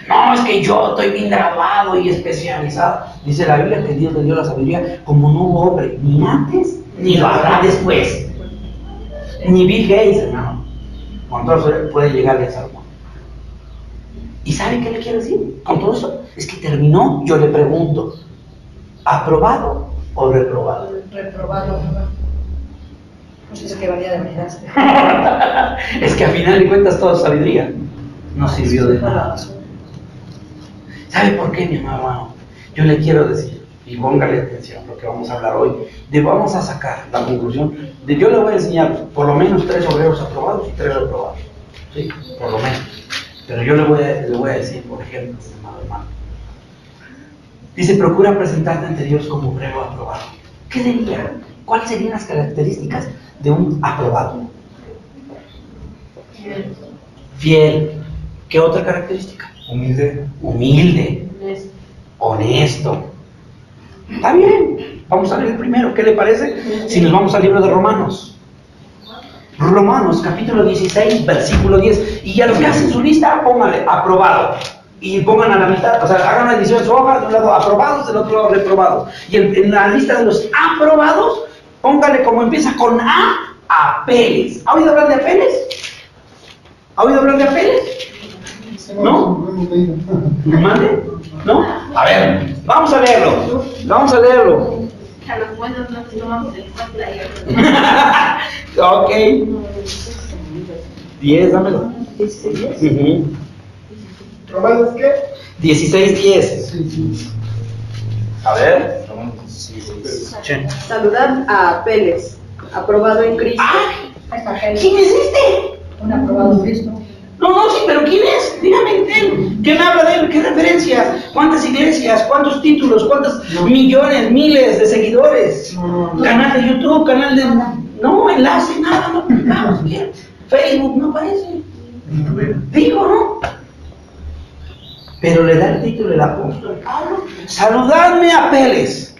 No, es que yo estoy bien graduado y especializado. Dice la Biblia que Dios le dio la sabiduría como no hubo hombre, ni antes, ni lo habrá después. Ni Bill Gates, hermano. Con todo eso puede llegarle a Salomón. ¿Y saben qué le quiero decir? Con todo eso, es que terminó, yo le pregunto, ¿aprobado o reprobado? Reprobado. Pues es que valía de miras. Es que a final de cuentas toda sabiduría no sirvió de nada. ¿Sabe por qué, mi hermano? Yo le quiero decir, y póngale atención a lo que vamos a hablar hoy, vamos a sacar la conclusión de yo le voy a enseñar por lo menos 3 obreros aprobados y 3 reprobados. ¿Sí? Por lo menos. Pero yo le voy a decir, por ejemplo, mi amado hermano. Dice, procura presentarte ante Dios como obrero aprobado. ¿Qué sería? ¿Cuáles serían las características de un aprobado? Fiel. ¿Qué otra característica? Humilde. Honesto. Está bien. Vamos a leer primero. ¿Qué le parece? Si nos vamos al libro de Romanos. Romanos, capítulo 16, versículo 10. Y a los que hacen su lista, póngale aprobado. y pongan a la mitad, o sea, hagan una edición de su hoja, de un lado aprobados, del otro lado reprobados. Y en la lista de los aprobados, póngale como empieza con A, Apeles. ¿Ha oído hablar de Apeles? ¿Ha oído hablar de Apeles? ¿No? ¿Mande? ¿No? A ver, vamos a leerlo. Vamos a leerlo. A los buenos no tomamos el cuento ayer. Ok. 10, dámelo. 16. ¿Romanos qué? 16:10. A ver. Saludad a Apeles, aprobado en Cristo. ¡Ay! Ahí está Jesús. ¿Quién es este? Un aprobado en Cristo. No, sí, pero ¿quién es? Dígame él. ¿Quién habla de él? ¿Qué referencias? ¿Cuántas iglesias? ¿Cuántos títulos? ¿Cuántos millones, miles de seguidores? Canal de YouTube, canal de... No, enlace, nada, no publicamos bien. Facebook no aparece. Digo, ¿no? Pero le da el título el apóstol Pablo. Saludadme a Apeles.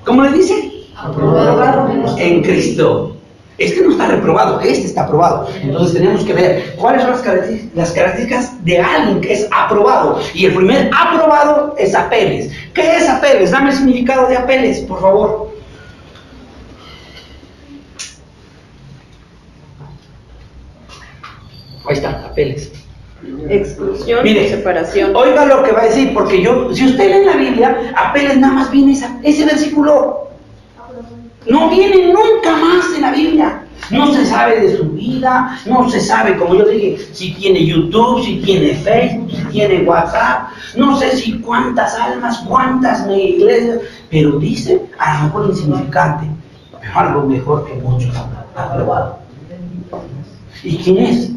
¿Cómo le dice? Aprobado. En Cristo. Este no está reprobado, este está aprobado. Entonces tenemos que ver cuáles son las características de alguien que es aprobado. Y el primer aprobado es Apeles. ¿Qué es Apeles? Dame el significado de Apeles, por favor. Ahí está, Apeles. Exclusión Mire, o separación. Oiga lo que va a decir, porque si usted lee en la Biblia, Apeles nada más viene ese versículo. No viene nunca más en la Biblia. No se sabe de su vida, no se sabe, como yo dije, si tiene YouTube, si tiene Facebook, si tiene WhatsApp, no sé si cuántas almas, cuántas iglesias, pero dice, a lo mejor insignificante, pero algo mejor que muchos han probado. ¿Y quién es?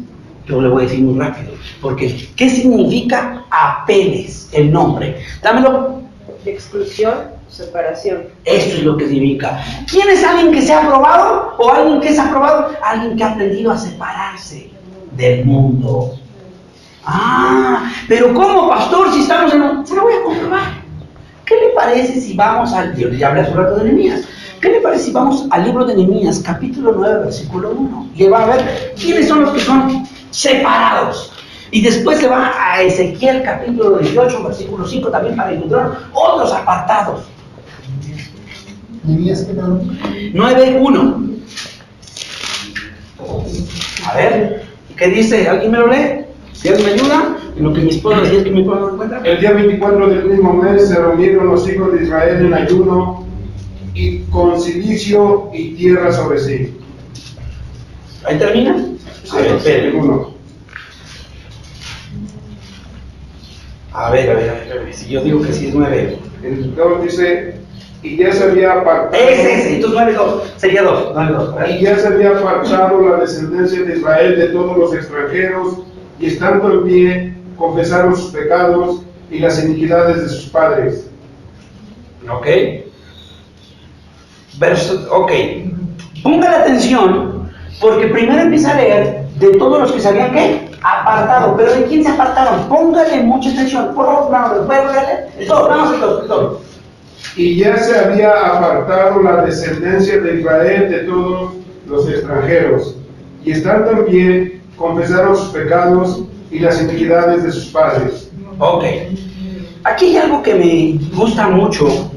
Yo le voy a decir muy rápido, porque ¿qué significa Apeles, el nombre? Dámelo. Exclusión, separación. Esto es lo que significa. ¿Quién es alguien que se ha aprobado o alguien que es aprobado? Alguien que ha aprendido a separarse del mundo. Ah, pero ¿cómo, pastor? Si estamos en un... Se lo voy a comprobar. ¿Qué le parece si vamos al... Yo ya hablé hace un rato de Nehemías. ¿Qué le parece si vamos al libro de Nehemías, capítulo 9, versículo 1? Y va a ver quiénes son los que son separados. Y después se va a Ezequiel, capítulo 18, versículo 5, también para encontrar otros apartados. ¿Nehemías qué tal? 9:1. A ver, ¿qué dice? ¿Alguien me lo lee? Si alguien me ayuda, en lo que mi esposa decía que mi esposa no encuentra. El día 24 del mismo mes se reunieron los hijos de Israel en ayuno y con cilicio y tierra sobre sí. ¿Ahí termina? Espere. Uno. A ver, si yo digo que sí es 9. El 2 dice, y ya se había apartado. Ese, entonces 9:2. Sería 2. 9:2. Y ya se había apartado la descendencia de Israel de todos los extranjeros, y estando en pie, confesaron sus pecados y las iniquidades de sus padres. Ok. Ok. Póngale atención, porque primero empieza a leer de todos los que se habían, ¿qué? Apartado. ¿Pero de quién se apartaron? Póngale mucha atención. Por favor, no, ¿puede ponerle? El 2, vamos al 2. Y ya se había apartado la descendencia de Israel de todos los extranjeros, y estando en pie, confesaron sus pecados y las iniquidades de sus padres. Ok. Aquí hay algo que me gusta mucho,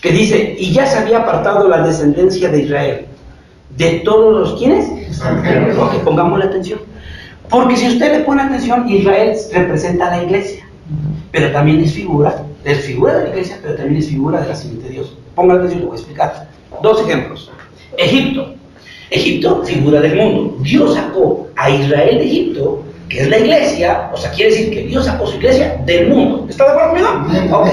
que dice, y ya se había apartado la descendencia de Israel. ¿De todos los quiénes? Extranjeros. Ok, pongámosle atención. Porque si usted le pone atención, Israel representa a la iglesia, pero también es figura de la iglesia, pero también es figura de la simiente de Dios. Póngale atención, le voy a explicar. 2 ejemplos. Egipto. Egipto, figura del mundo. Dios sacó a Israel de Egipto, que es la iglesia, o sea, quiere decir que Dios sacó su iglesia del mundo. ¿Está de acuerdo conmigo? Ok.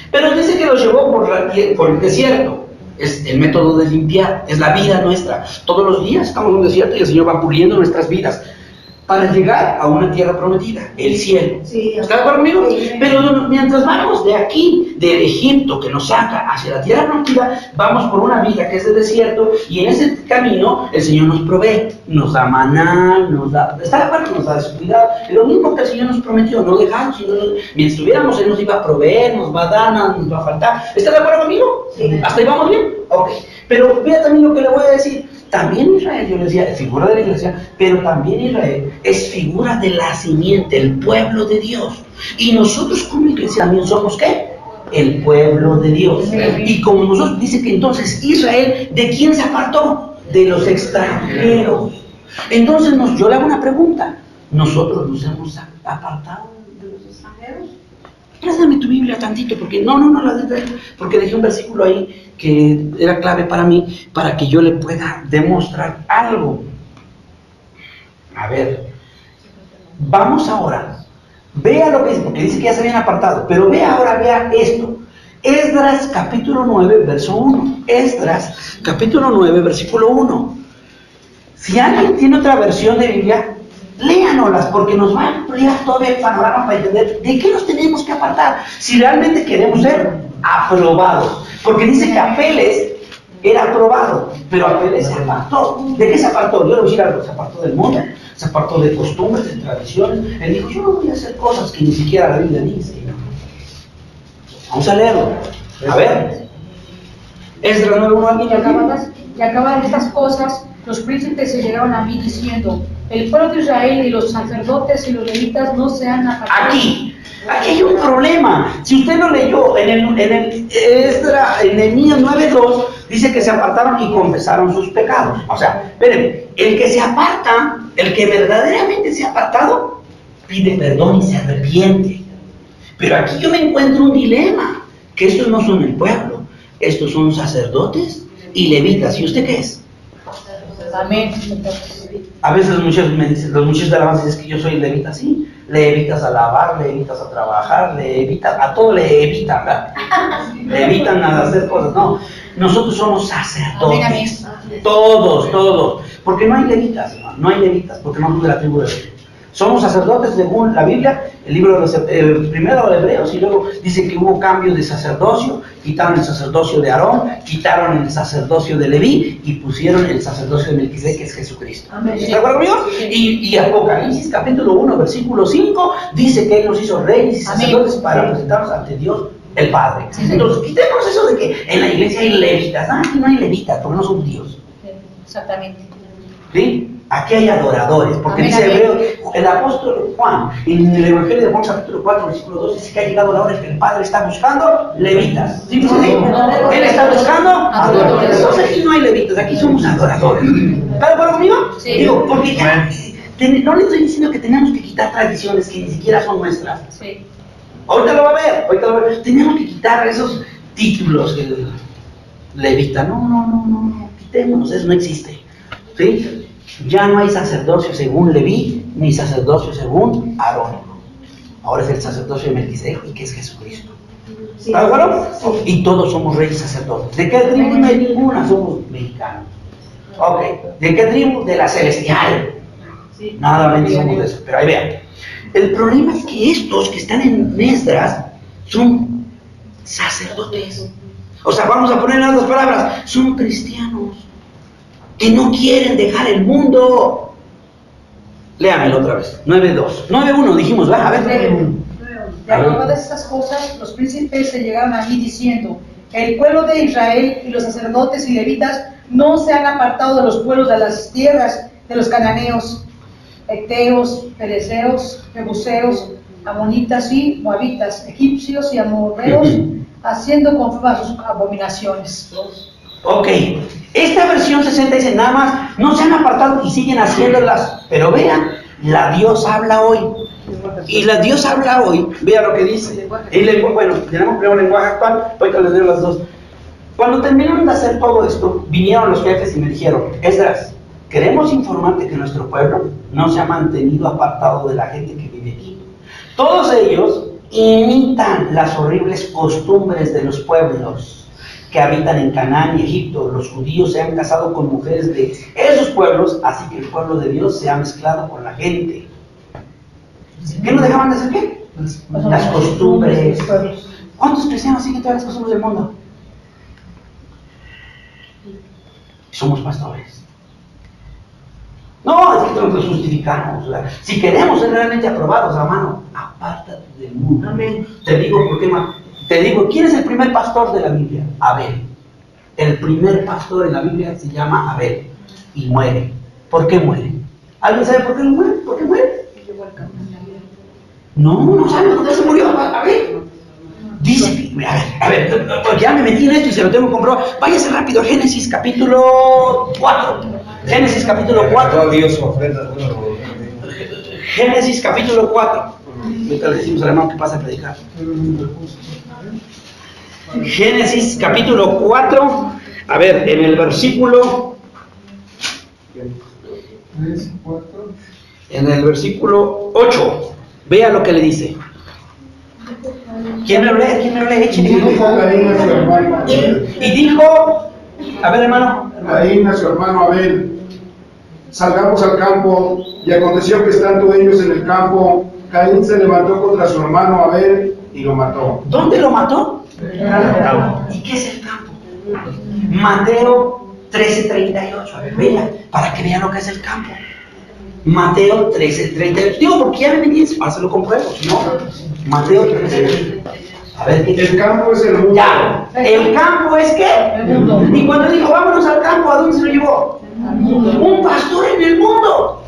Pero dice que los llevó por el desierto. Es el método de limpiar, es la vida nuestra. Todos los días estamos en un desierto y el Señor va puliendo nuestras vidas para llegar a una tierra prometida, el cielo. Sí. ¿Está de acuerdo conmigo? Pero mientras vamos de aquí, de Egipto, que nos saca hacia la tierra prometida, vamos por una vida que es de desierto, y en ese camino el Señor nos provee, nos da maná, nos da, ¿está de acuerdo? Nos da de su cuidado. Lo mismo que el Señor nos prometió, no dejarnos, sino mientras estuviéramos, Él nos iba a proveer, nos va a dar, nada nos va a faltar. ¿Está de acuerdo conmigo? Sí. ¿Hasta ahí vamos bien? Ok. Pero vea también lo que le voy a decir. también Israel, yo le decía, es figura de la iglesia, pero también Israel es figura de la simiente, el pueblo de Dios. Y nosotros como iglesia también somos, ¿qué? El pueblo de Dios. Y como nosotros, dice que entonces Israel, ¿de quién se apartó? De los extranjeros. Entonces yo le hago una pregunta. ¿Nosotros nos hemos apartado de los extranjeros? Préstame tu Biblia tantito, porque no la dejé, porque dejé un versículo ahí que era clave para mí, para que yo le pueda demostrar algo. A ver, vamos ahora. Vea lo que dice, porque dice que ya se habían apartado, pero vea esto. Esdras capítulo 9, verso 1. Esdras capítulo 9, versículo 1. Si alguien tiene otra versión de Biblia, léanoslas, porque nos va a ampliar todo el panorama para entender de qué nos tenemos que apartar, si realmente queremos ser aprobados. Porque dice que Apeles era aprobado, pero Apeles se apartó. ¿De qué se apartó? Yo le voy a decir algo, se apartó del mundo, se apartó de costumbres, de tradiciones. Él dijo, yo no voy a hacer cosas que ni siquiera la Biblia dice. Vamos a leerlo. A ver. Esdras 9:1, ¿alguien? Y acabadas estas cosas, los príncipes se llegaron a mí diciendo, el pueblo de Israel y los sacerdotes y los levitas no se han apartado. Aquí hay un problema. Si usted lo leyó en el Nehemías 9:2, dice que se apartaron y confesaron sus pecados. O sea, esperen, el que se aparta, el que verdaderamente se ha apartado, pide perdón y se arrepiente. Pero aquí yo me encuentro un dilema, que estos no son el pueblo, estos son sacerdotes y levitas. ¿Y usted qué es? Amén. A veces los muchachos de alabanza dicen que yo soy levita, sí. Le evitas a lavar, le evitas a trabajar, le evitas, a todo le evitan, ¿verdad? Le evitan a hacer cosas. No, nosotros somos sacerdotes. Todos. Porque no hay levitas, hermano, no hay levitas, porque no somos de la tribu de Leví. Somos sacerdotes según la Biblia, el libro de primero de Hebreos, y luego dice que hubo cambios de sacerdocio, quitaron el sacerdocio de Aarón, quitaron el sacerdocio de Leví y pusieron el sacerdocio de Melquisedec, que es Jesucristo. Amén. ¿Está de acuerdo conmigo? Y Apocalipsis capítulo 1, versículo 5, dice que Él nos hizo reyes y sacerdotes para presentarnos ante Dios el Padre. Entonces, quitemos eso de que en la iglesia hay levitas. Aquí no hay levitas, porque no son judíos. Exactamente. ¿Sí? Aquí hay adoradores, porque Amén, dice amén. Hebreo, el apóstol Juan, en el Evangelio de Juan capítulo 4, versículo 2, dice que ha llegado la hora en que el Padre está buscando levitas. ¿Sí? ¿Sí? Él está buscando adoradores. Entonces aquí no hay levitas, aquí somos adoradores. ¿Está de acuerdo conmigo? Sí. Digo, porque ya, no le estoy diciendo que tenemos que quitar tradiciones que ni siquiera son nuestras. Sí. Ahorita lo va a ver. Tenemos que quitar esos títulos que levita. No, quitémonos, eso no existe. ¿Sí? Ya no hay sacerdocio según Leví, ni sacerdocio según Aarón. Ahora es el sacerdocio de Melquisedec, y que es Jesucristo. ¿Está de acuerdo? Y todos somos reyes sacerdotes. ¿De qué tribu? No hay ninguna, somos mexicanos. Ok, ¿de qué tribu? De la celestial. Nada menos somos de eso. Pero ahí vean. El problema es que estos que están en Esdras son sacerdotes. O sea, vamos a poner las dos palabras, son cristianos que no quieren dejar el mundo. Léamelo otra vez. 9:2. 9:1 dijimos, ¿va? A ver. 9:1. Y acabadas estas cosas, los príncipes se llegaron a mí diciendo, el pueblo de Israel y los sacerdotes y levitas no se han apartado de los pueblos de las tierras de los cananeos, heteos, fereceos, jebuseos, amonitas y moabitas, egipcios y amorreos, haciendo conforme a sus abominaciones. Ok, esta versión 60 dice nada más, no se han apartado y siguen haciéndolas, pero vean, la Dios habla hoy. Y la Dios habla hoy, vean lo que dice. Bueno, tenemos primero lenguaje actual, ahorita les leo las dos. Cuando terminaron de hacer todo esto, vinieron los jefes y me dijeron, Esdras, queremos informarte que nuestro pueblo no se ha mantenido apartado de la gente que vive aquí. Todos ellos imitan las horribles costumbres de los pueblos que habitan en Canaán y Egipto. Los judíos se han casado con mujeres de esos pueblos, así que el pueblo de Dios se ha mezclado con la gente. ¿Qué no dejaban de hacer qué? Las costumbres. ¿Cuántos cristianos siguen todas las costumbres del mundo? Somos pastores. No, es que nos justificamos. Si queremos ser realmente aprobados, hermano, apártate del mundo. Amén. Te digo por qué más. Te digo, ¿quién es el primer pastor de la Biblia? Abel. El primer pastor en la Biblia se llama Abel. y muere. ¿Por qué muere? ¿Alguien sabe por qué no muere? ¿Por qué muere? No sabe por qué se murió. A ver. Dice, a ver, porque ya me metí en esto y se lo tengo que comprobar. Váyase rápido a Génesis capítulo 4. Génesis capítulo 4. Dios ofrenda. Génesis capítulo 4. Ahorita le decimos al hermano que pasa a predicar. Génesis capítulo 4. A ver, en el versículo. En el versículo 8. Vea lo que le dice. ¿Quién me lo lee? ¿Quién me lo lee? Y dijo Caín a su hermano Abel. Y dijo, a ver hermano. Caín a su hermano Abel, salgamos al campo, y aconteció que estando ellos en el campo, Caín se levantó contra su hermano Abel y lo mató. ¿Dónde lo mató? ¿Y qué es el campo? Mateo 13:38. A ver, vea, para que vean lo que es el campo. Mateo 13:38. Digo, porque ya me venía, ahora se lo compruebo, ¿no? Mateo 13:38. A ver, ¿qué? El campo es el mundo. Ya, ¿el campo es qué? El mundo. Y cuando dijo, vámonos al campo, ¿a dónde se lo llevó? Al mundo. Un pastor en el mundo.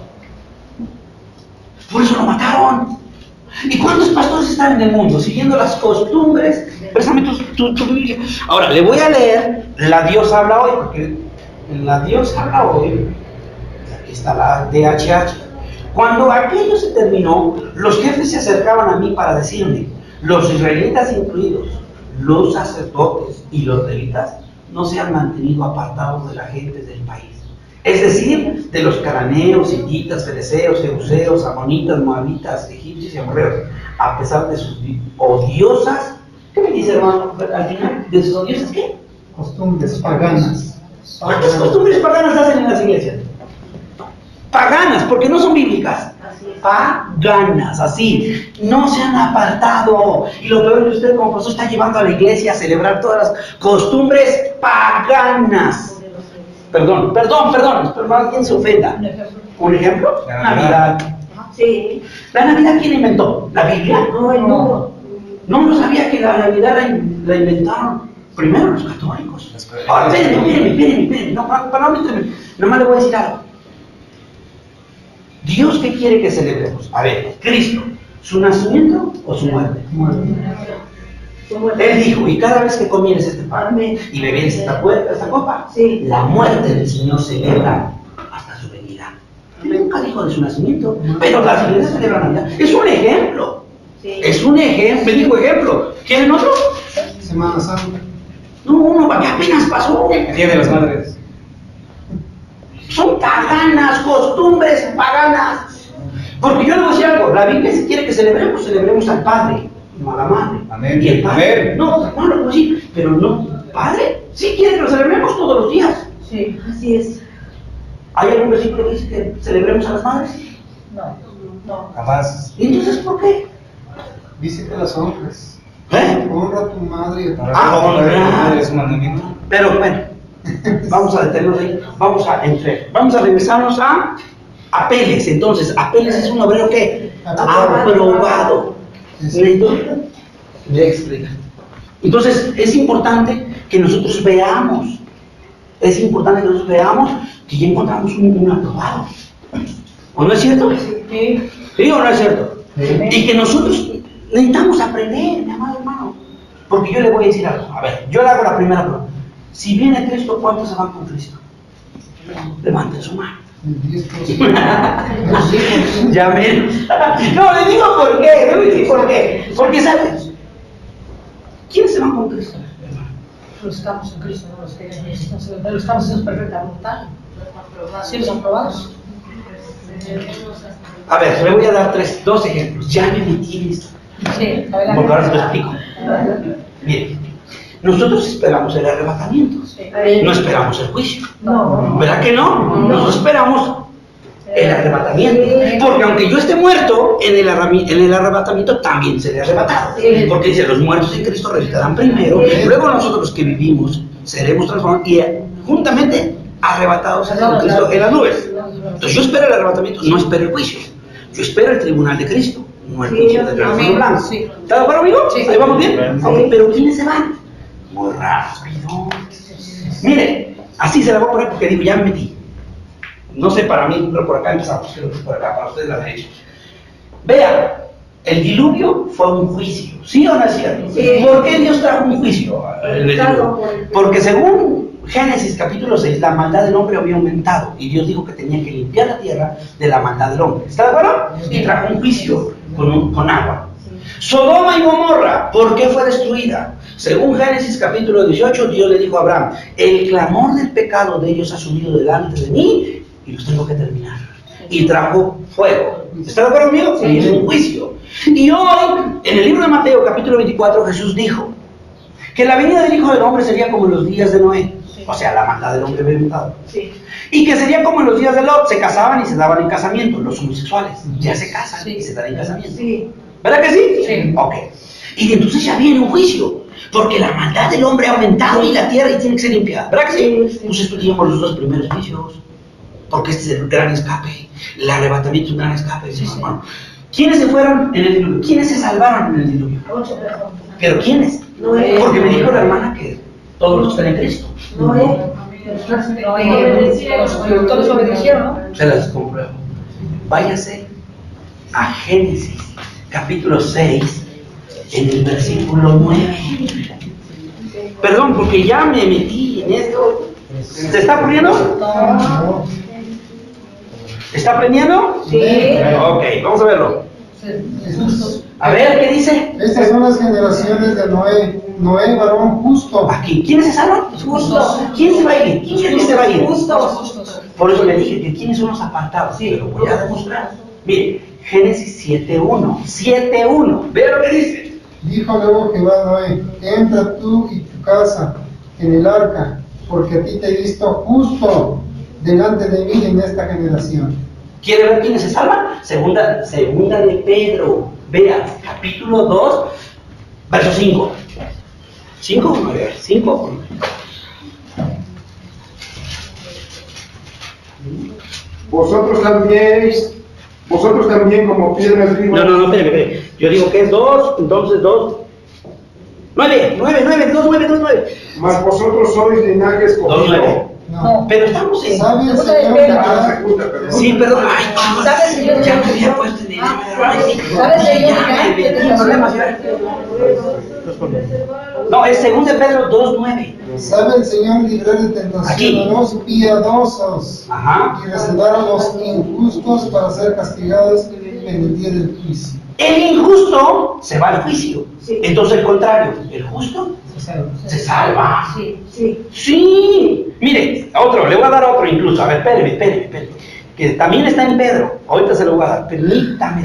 Por eso lo mataron. ¿Y cuántos pastores están en el mundo? Siguiendo las costumbres. Préstame tu Biblia. Ahora, le voy a leer La Dios habla hoy, porque en La Dios habla hoy, aquí está la DHH. Cuando aquello se terminó, los jefes se acercaban a mí para decirme, los israelitas incluidos, los sacerdotes y los levitas, no se han mantenido apartados de la gente del país. Es decir, de los cananeos, hititas, fereceos, jebuseos, amonitas, moabitas, egipcios y amorreos, a pesar de sus odiosas, ¿qué me dice hermano al final? ¿De sus odiosas qué? Costumbres paganas. ¿Cuántas costumbres paganas hacen en las iglesias? Paganas, porque no son bíblicas. Paganas, así. No se han apartado. Y lo peor es que usted como pastor está llevando a la iglesia a celebrar todas las costumbres paganas. Perdón, espero no alguien se ofenda. ¿Un ejemplo? Navidad. Sí. ¿La Navidad quién inventó? ¿La Biblia? No, el mundo. No sabía que la Navidad la inventaron primero los católicos. Ahora, espérenme. No, nomás le voy a decir algo. ¿Dios qué quiere que celebremos? A ver, Cristo, ¿su nacimiento o su muerte? Él dijo, y cada vez que comieres este pan y bebieres esta copa, Sí. la muerte del Señor celebra hasta su venida. Él nunca dijo de su nacimiento, pero las iglesias celebran Navidad. Es un ejemplo. Sí. Es un ejemplo. Me dijo ejemplo. ¿Quieren otro? Semana Santa. No, uno que apenas pasó. El Día de las Madres. Son paganas, costumbres paganas. Porque yo le voy a decir algo, la Biblia si quiere que celebremos al Padre, no a la Madre. Amén. Y el Padre, Amén. no, lo puedo decir, pero no, Padre, sí quiere que lo celebremos todos los días. Sí. Así es. ¿Hay algún versículo que dice que celebremos a las madres? No. Jamás. ¿Y entonces por qué? Dice que las honres. ¿Eh? Honra a tu madre y a tu honrar. Es un mandamiento. Pero bueno, vamos a detenernos ahí, vamos a regresarnos a Apeles. Entonces, Apeles es un obrero que aprobado. Le explica. Entonces, es importante que nosotros veamos, que ya encontramos un aprobado. ¿O no es cierto? Sí. ¿Sí o no es cierto? Y que nosotros necesitamos aprender, mi amado hermano. Porque yo le voy a decir algo. A ver, yo le hago la primera pregunta. Si viene Cristo, ¿cuántos se van con Cristo? Levanten su mano. Ya ven. No, le digo por qué. Le voy a decir por qué. Porque, ¿sabes? ¿Quiénes se van con Cristo? Los que estamos en Cristo, no los que no estamos en su perfecta voluntad. Sí, los aprobados. A ver, le voy a dar dos ejemplos. Ya me metí en esto. Sí, Porque ahora se lo explico. Bien, nosotros esperamos el arrebatamiento, no esperamos el juicio. No. ¿Verdad que no? Nosotros esperamos el arrebatamiento. Porque aunque yo esté muerto, en el arrebatamiento también seré arrebatado. Porque dice, los muertos en Cristo resucitarán primero, luego nosotros los que vivimos seremos transformados y juntamente arrebatados con Cristo en las nubes. Entonces yo espero el arrebatamiento, no espero el juicio. Yo espero el tribunal de Cristo, no el juicio del gran trono blanco. ¿Está de acuerdo, amigo? Sí. ¿Ahí vamos bien? Ok, pero ¿quiénes se van? Muy rápido. Mire, así se la voy a poner porque digo, ya me metí. No sé para mí, pero por acá empezamos, creo que por acá, para ustedes la derecha. Vean, el diluvio fue un juicio, ¿sí o no es cierto? Sí. ¿Por qué Dios trajo un juicio en el diluvio? Porque según Génesis capítulo 6, la maldad del hombre había aumentado y Dios dijo que tenía que limpiar la tierra de la maldad del hombre. ¿Está de acuerdo? Y trajo un juicio con agua. Sodoma y Gomorra, ¿por qué fue destruida? Según Génesis capítulo 18, Dios le dijo a Abraham, el clamor del pecado de ellos ha subido delante de mí y los tengo que terminar. Y trajo fuego. ¿Está de acuerdo conmigo? Sí. Es un juicio. Y hoy, en el libro de Mateo capítulo 24, Jesús dijo que la venida del Hijo del Hombre sería como en los días de Noé. O sea, la maldad del hombre había aumentado. Sí. Y que sería como en los días de Lot, se casaban y se daban en casamiento. Los homosexuales ya se casan y se dan en casamiento. Sí. ¿Verdad que sí? Sí. Ok. Y entonces ya viene un juicio, porque la maldad del hombre ha aumentado y la tierra y tiene que ser limpiada. ¿Verdad que sí? Sí. Pues estudiamos los dos primeros juicios, porque este es el gran escape. El arrebatamiento es un gran escape. Hermano. ¿Quiénes se fueron en el diluvio? ¿Quiénes se salvaron en el diluvio? ¿Pero quiénes? Noé. Porque me dijo la hermana que todos los que están en Cristo. Noé. Todos obedecieron, ¿no? Se las compruebo. Váyase a Génesis, capítulo 6, en el versículo 9. Perdón, porque ya me metí en esto. ¿Se está aprendiendo? No. ¿Está aprendiendo? Sí. Ok, vamos a verlo. Jesús. A ver, ¿qué dice? Estas son las generaciones de Noé. Noé, varón justo. Aquí. ¿Quiénes se salvan? Justos. ¿Quién se va a ir? ¿Quién se va a ir? Justos. Por eso le dije que quiénes son los apartados. Sí, lo voy a demostrar. Mire, Génesis 7.1. 7.1. Vea lo que dice. Dijo luego Jehová a Noé, entra tú y tu casa en el arca, porque a ti te he visto justo delante de mí en esta generación. ¿Quiere ver quiénes se salvan? Segunda de Pedro. Vea, capítulo 2, verso 5. 5 o 9. 5 o 9. Vosotros también como piedras vivas. No, espérame. Yo digo que es 2, entonces 2. 9, 2, 9. Mas vosotros sois linaje escogido. 2, 9. No. Pero estamos en. ¿Sabe el Segunda de Señor Pedro. Ah, que segunda, perdón. Sí, perdón. Ay, ¿Sabe, señor? ya me había puesto en el. ¿Sabe, señor? Ya me metí en problemas. No, es 2 de Pedro 2, 9. sabe el Señor librar de tentación Aquí. a los piadosos Ajá. y reservar a los injustos para ser castigados en el día del juicio? El injusto se va al juicio. Sí. Entonces, el contrario, el justo se salva. Sí. Sí. Sí. Mire, otro, le voy a dar otro incluso. A ver, espéreme. Que también está en Pedro. Ahorita se lo voy a dar. Permítame.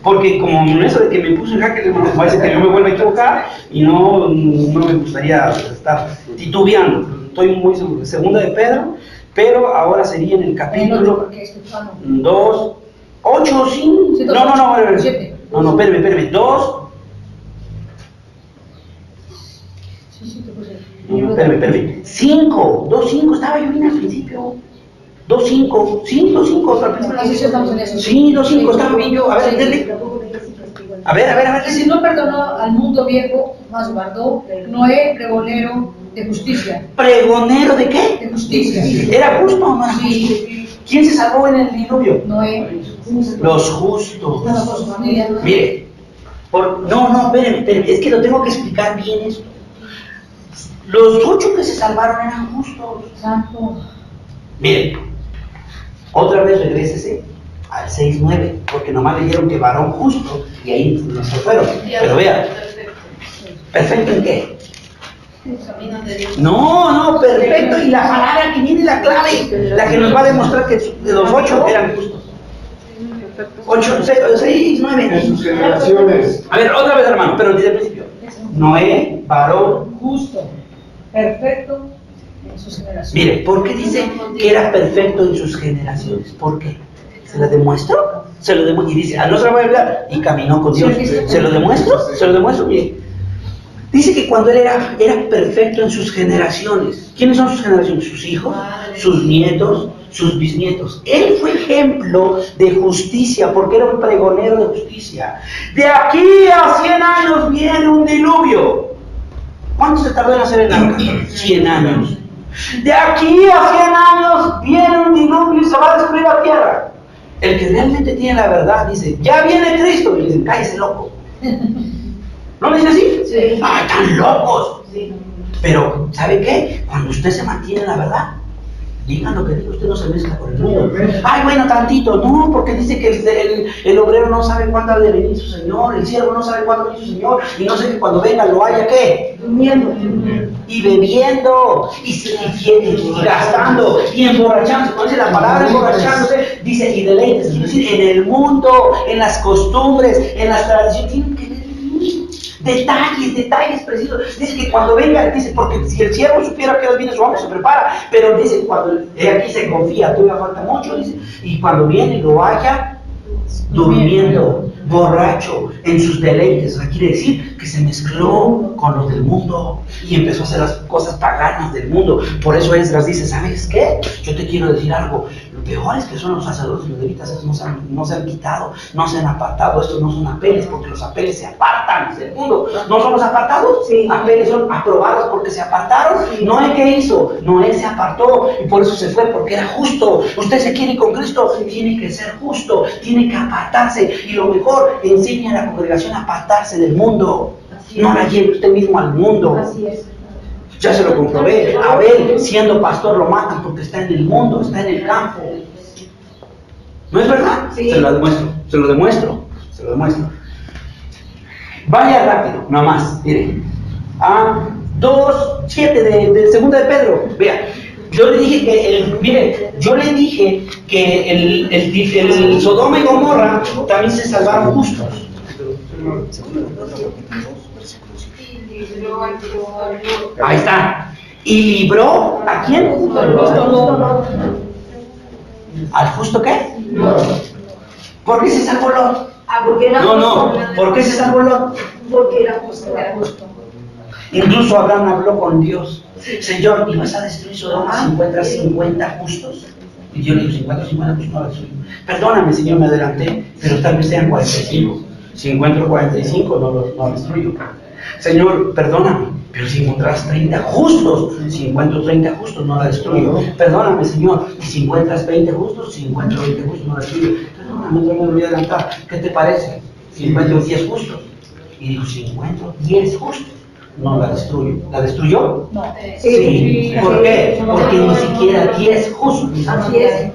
Porque como eso de que me puse en jaque, parece que yo me vuelva a equivocar y no me gustaría estar titubeando. Estoy muy seguro. Segunda de Pedro, pero ahora sería en el capítulo 2, 8, 5. Sí, No, 7. no, espérame. 2. No, espérame. 5, 2, 5, estaba yo bien al principio. 2, 5, 5, otra vez. Así sí estamos en eso. Sí, 2, 5, estaba bien yo. A ver, entendí. A ver. Y si no perdonó al mundo viejo, más guardó Noé, pregonero de justicia. ¿Pregonero de qué? De justicia. ¿Era justo o no era justo? Sí. ¿Quién se salvó en el diluvio? Noé. Los justos. Bueno, por su familia. Mire, espérame, es que lo tengo que explicar bien esto. Los 8 que se salvaron eran justos. Santo. Mire, otra vez regrésese al 6:9, porque nomás leyeron que varón justo y ahí no se fueron. Pero vea, ¿perfecto en qué? No, perfecto, y la palabra que viene la clave, la que nos va a demostrar que de los 8 eran justos. 8, 6, 9. En sus generaciones. A ver, otra vez, hermano, pero desde el principio. Noé, varón. Justo. Perfecto en sus generaciones. Mire, ¿por qué dice que era perfecto en sus generaciones? ¿Por qué? ¿Se lo demuestro? Se lo demuestro. Y dice, no se lo voy a hablar. Y caminó con Dios. ¿Se lo demuestro? Se lo demuestro, mire. Dice que cuando él era perfecto en sus generaciones. ¿Quiénes son sus generaciones? Sus hijos, sus nietos, sus bisnietos. Él fue ejemplo de justicia porque era un pregonero de justicia. De aquí a 100 años viene un diluvio. ¿Cuánto se tardó en hacer el arca? 100 años. De aquí a 100 años viene un diluvio y se va a destruir la tierra. El que realmente tiene la verdad dice, ya viene Cristo. Y le dicen, cállese loco. ¿No le dicen así? Sí. ¡Ay, están locos! Sí. Pero, ¿sabe qué? Cuando usted se mantiene en la verdad, digan lo que diga, usted no se mezcla con el mundo. Ay, bueno, tantito, no, porque dice que el obrero no sabe cuándo ha de venir su Señor, el siervo no sabe cuándo viene su Señor, y no sé que cuando venga lo haya, ¿qué? Durmiendo. Y bebiendo, y gastando, y emborrachándose. Cuando dice la palabra emborrachándose, dice, y deleites, quiere decir, en el mundo, en las costumbres, en las tradiciones, tienen que ver detalles precisos. Dice que cuando venga, dice, porque si el siervo supiera que viene su amo, se prepara, pero dice, cuando aquí se confía, todavía falta mucho, dice, y cuando viene lo haya durmiendo, borracho, en sus deleites. O sea, quiere decir que se mezcló con los del mundo y empezó a hacer las cosas paganas del mundo. Por eso Esdras dice, ¿sabes qué? Yo te quiero decir algo. Lo peor es que son los sacerdotes y los levitas, estos no se han quitado, no se han apartado. Estos no son apeles, porque los apeles se apartan del mundo. ¿No son los apartados? Sí. Apeles son aprobados porque se apartaron. Sí. Noé, ¿qué hizo? Noé se apartó y por eso se fue, porque era justo. Usted se quiere ir con Cristo, tiene que ser justo, tiene que apartarse. Y lo mejor, enseña a la congregación a apartarse del mundo. Así No es. la lleve usted mismo al mundo. Así es. Ya se lo comprobé. Abel, siendo pastor, lo matan porque está en el mundo, está en el campo. ¿No es verdad? Sí. Se lo demuestro. Vaya rápido, nada más, mire. 2:7 de segunda de Pedro. Vea, yo le dije que el Sodoma y Gomorra también se salvaron justos. Ahí está. ¿Y libró a quién? ¿Al justo qué? ¿Por qué se salvó Lot? Porque era No, ¿por qué se salvó Lot? Porque era justo. Incluso Abraham habló con Dios. Señor, ¿y vas a destruir Sodoma si encuentras 50 justos? Y Dios le dijo, 50 justos no la destruyo. Perdóname, Señor, me adelanté, pero tal vez sean 45. Si encuentro 45, no lo destruyo. Señor, perdóname, pero si encuentras 30 justos, si encuentro 30 justos, no la destruyo. Perdóname, Señor, y si encuentras 20 justos, si encuentro 20 justos, no la destruyo. Perdóname, no me voy a adelantar. ¿Qué te parece? Si encuentro 10 justos. Y dijo, si encuentro 10 justos, no la destruyo. ¿La destruyó? No. Sí. ¿Por qué? Porque ni siquiera 10 justos. Así es.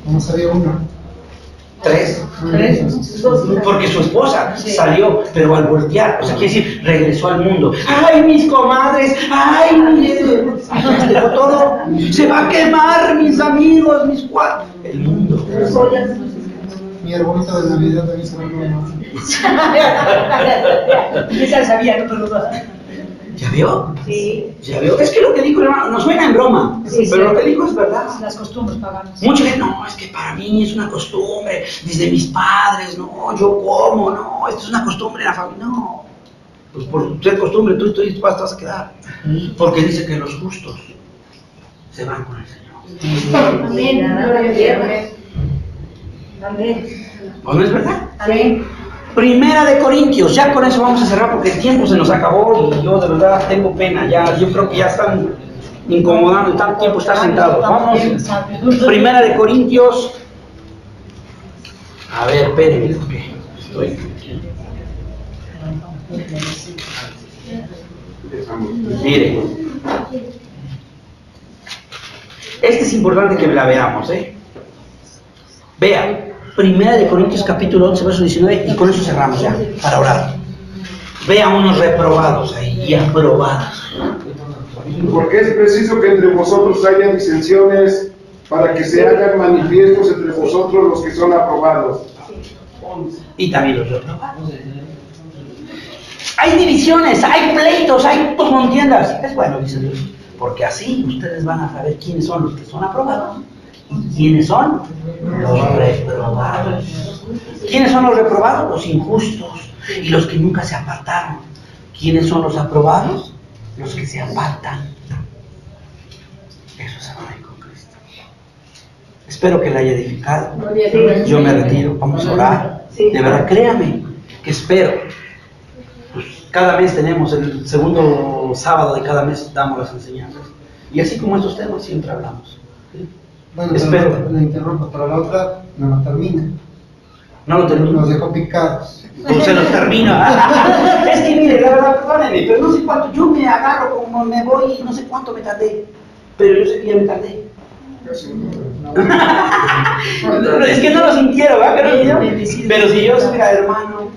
No sabía uno. 3. Tres. Porque su esposa salió, pero al voltear, o sea, quiere decir, regresó al mundo. ¡Ay, mis comadres! ¡Ay, dejó todo! ¡Se va a quemar, mis amigos, mis cuates! El mundo. Mi arbolito de Navidad también se va a comer. Esa la sabía, no, pero no. ¿Ya vio? Sí. ¿Ya vio? Es que lo que dijo el hermano nos suena en broma, Sí, pero sí. lo que dijo es verdad. Las costumbres paganas. Mucha gente, no, es que para mí es una costumbre, desde mis padres, no, yo como, no, esto es una costumbre en la familia, no. Pues por ser costumbre, tú y tus padres te vas a quedar. Porque dice que los justos se van con el Señor. Amén. Gloria a Dios. Amén. ¿O no es verdad? Amén. Primera de Corintios, ya con eso vamos a cerrar porque el tiempo se nos acabó y yo de verdad tengo pena, ya, yo creo que ya están incomodando, tanto tiempo estar sentados. Vamos, Primera de Corintios, a ver, espérenme, porque estoy... Mire, este es importante que la veamos, Vea, Primera de Corintios capítulo 11, verso 19, y con eso cerramos ya, para orar. Vea unos reprobados ahí y aprobados. Porque es preciso que entre vosotros haya disensiones para que se hagan manifiestos entre vosotros los que son aprobados. Y también los reprobados. Hay divisiones, hay pleitos, hay contiendas. Es bueno, dice Dios, porque así ustedes van a saber quiénes son los que son aprobados y quiénes son los reprobados. ¿Quiénes son los reprobados? Los injustos y los que nunca se apartaron. ¿Quiénes son los aprobados? Los que se apartan. Eso se va a ir con Cristo. Espero que la haya edificado. Gloria a Dios. Yo me retiro, vamos a orar. Sí. De verdad, créame que espero. Pues cada mes tenemos el segundo sábado de cada mes damos las enseñanzas. Y así como estos temas siempre hablamos. ¿Sí? Bueno, Espero. pero la interrumpo, pero la otra no la termina. No lo termino. Nos dejó picados. O se los termina. Es que mire, la verdad, perdóneme, pero no sé cuánto, yo me agarro como me voy y no sé cuánto me tardé. Pero yo sé que ya me tardé. Es que no lo sintieron, ¿verdad? Pero si yo fuera hermano,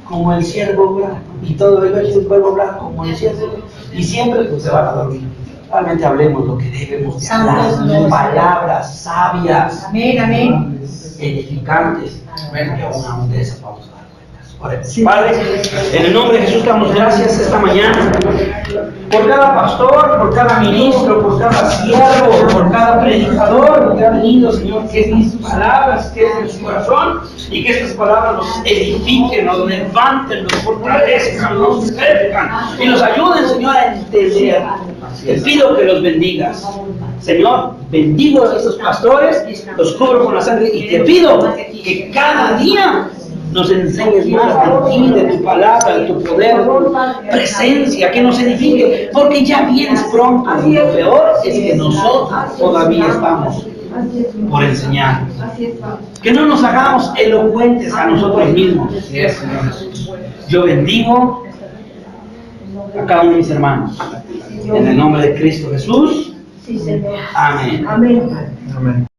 como el siervo blanco, y todo el pueblo blanco, como el siervo, y siempre pues se van a dormir. Realmente hablemos lo que debemos de hablar, palabras sabias, Amén, amén. edificantes, que aún de esas vamos a dar cuentas. Oremos. Padre, en el nombre de Jesús damos gracias esta mañana por cada pastor, por cada ministro, por cada siervo, por cada predicador que ha venido, Señor, que mis palabras queden en su corazón y que estas palabras nos edifiquen, nos levanten, nos fortalezcan, nos crezcan y nos ayuden, Señor, a entender. Te pido que los bendigas. Señor, bendigo a estos pastores, los cubro con la sangre y te pido que cada día nos enseñes más de ti, de tu palabra, de tu poder, presencia, que nos edifique, porque ya vienes pronto y lo peor es que nosotros todavía estamos por enseñar. Que no nos hagamos elocuentes a nosotros mismos. Yo bendigo a cada uno de mis hermanos. En el nombre de Cristo Jesús. Sí, Señor. Amén. Amén. Amén.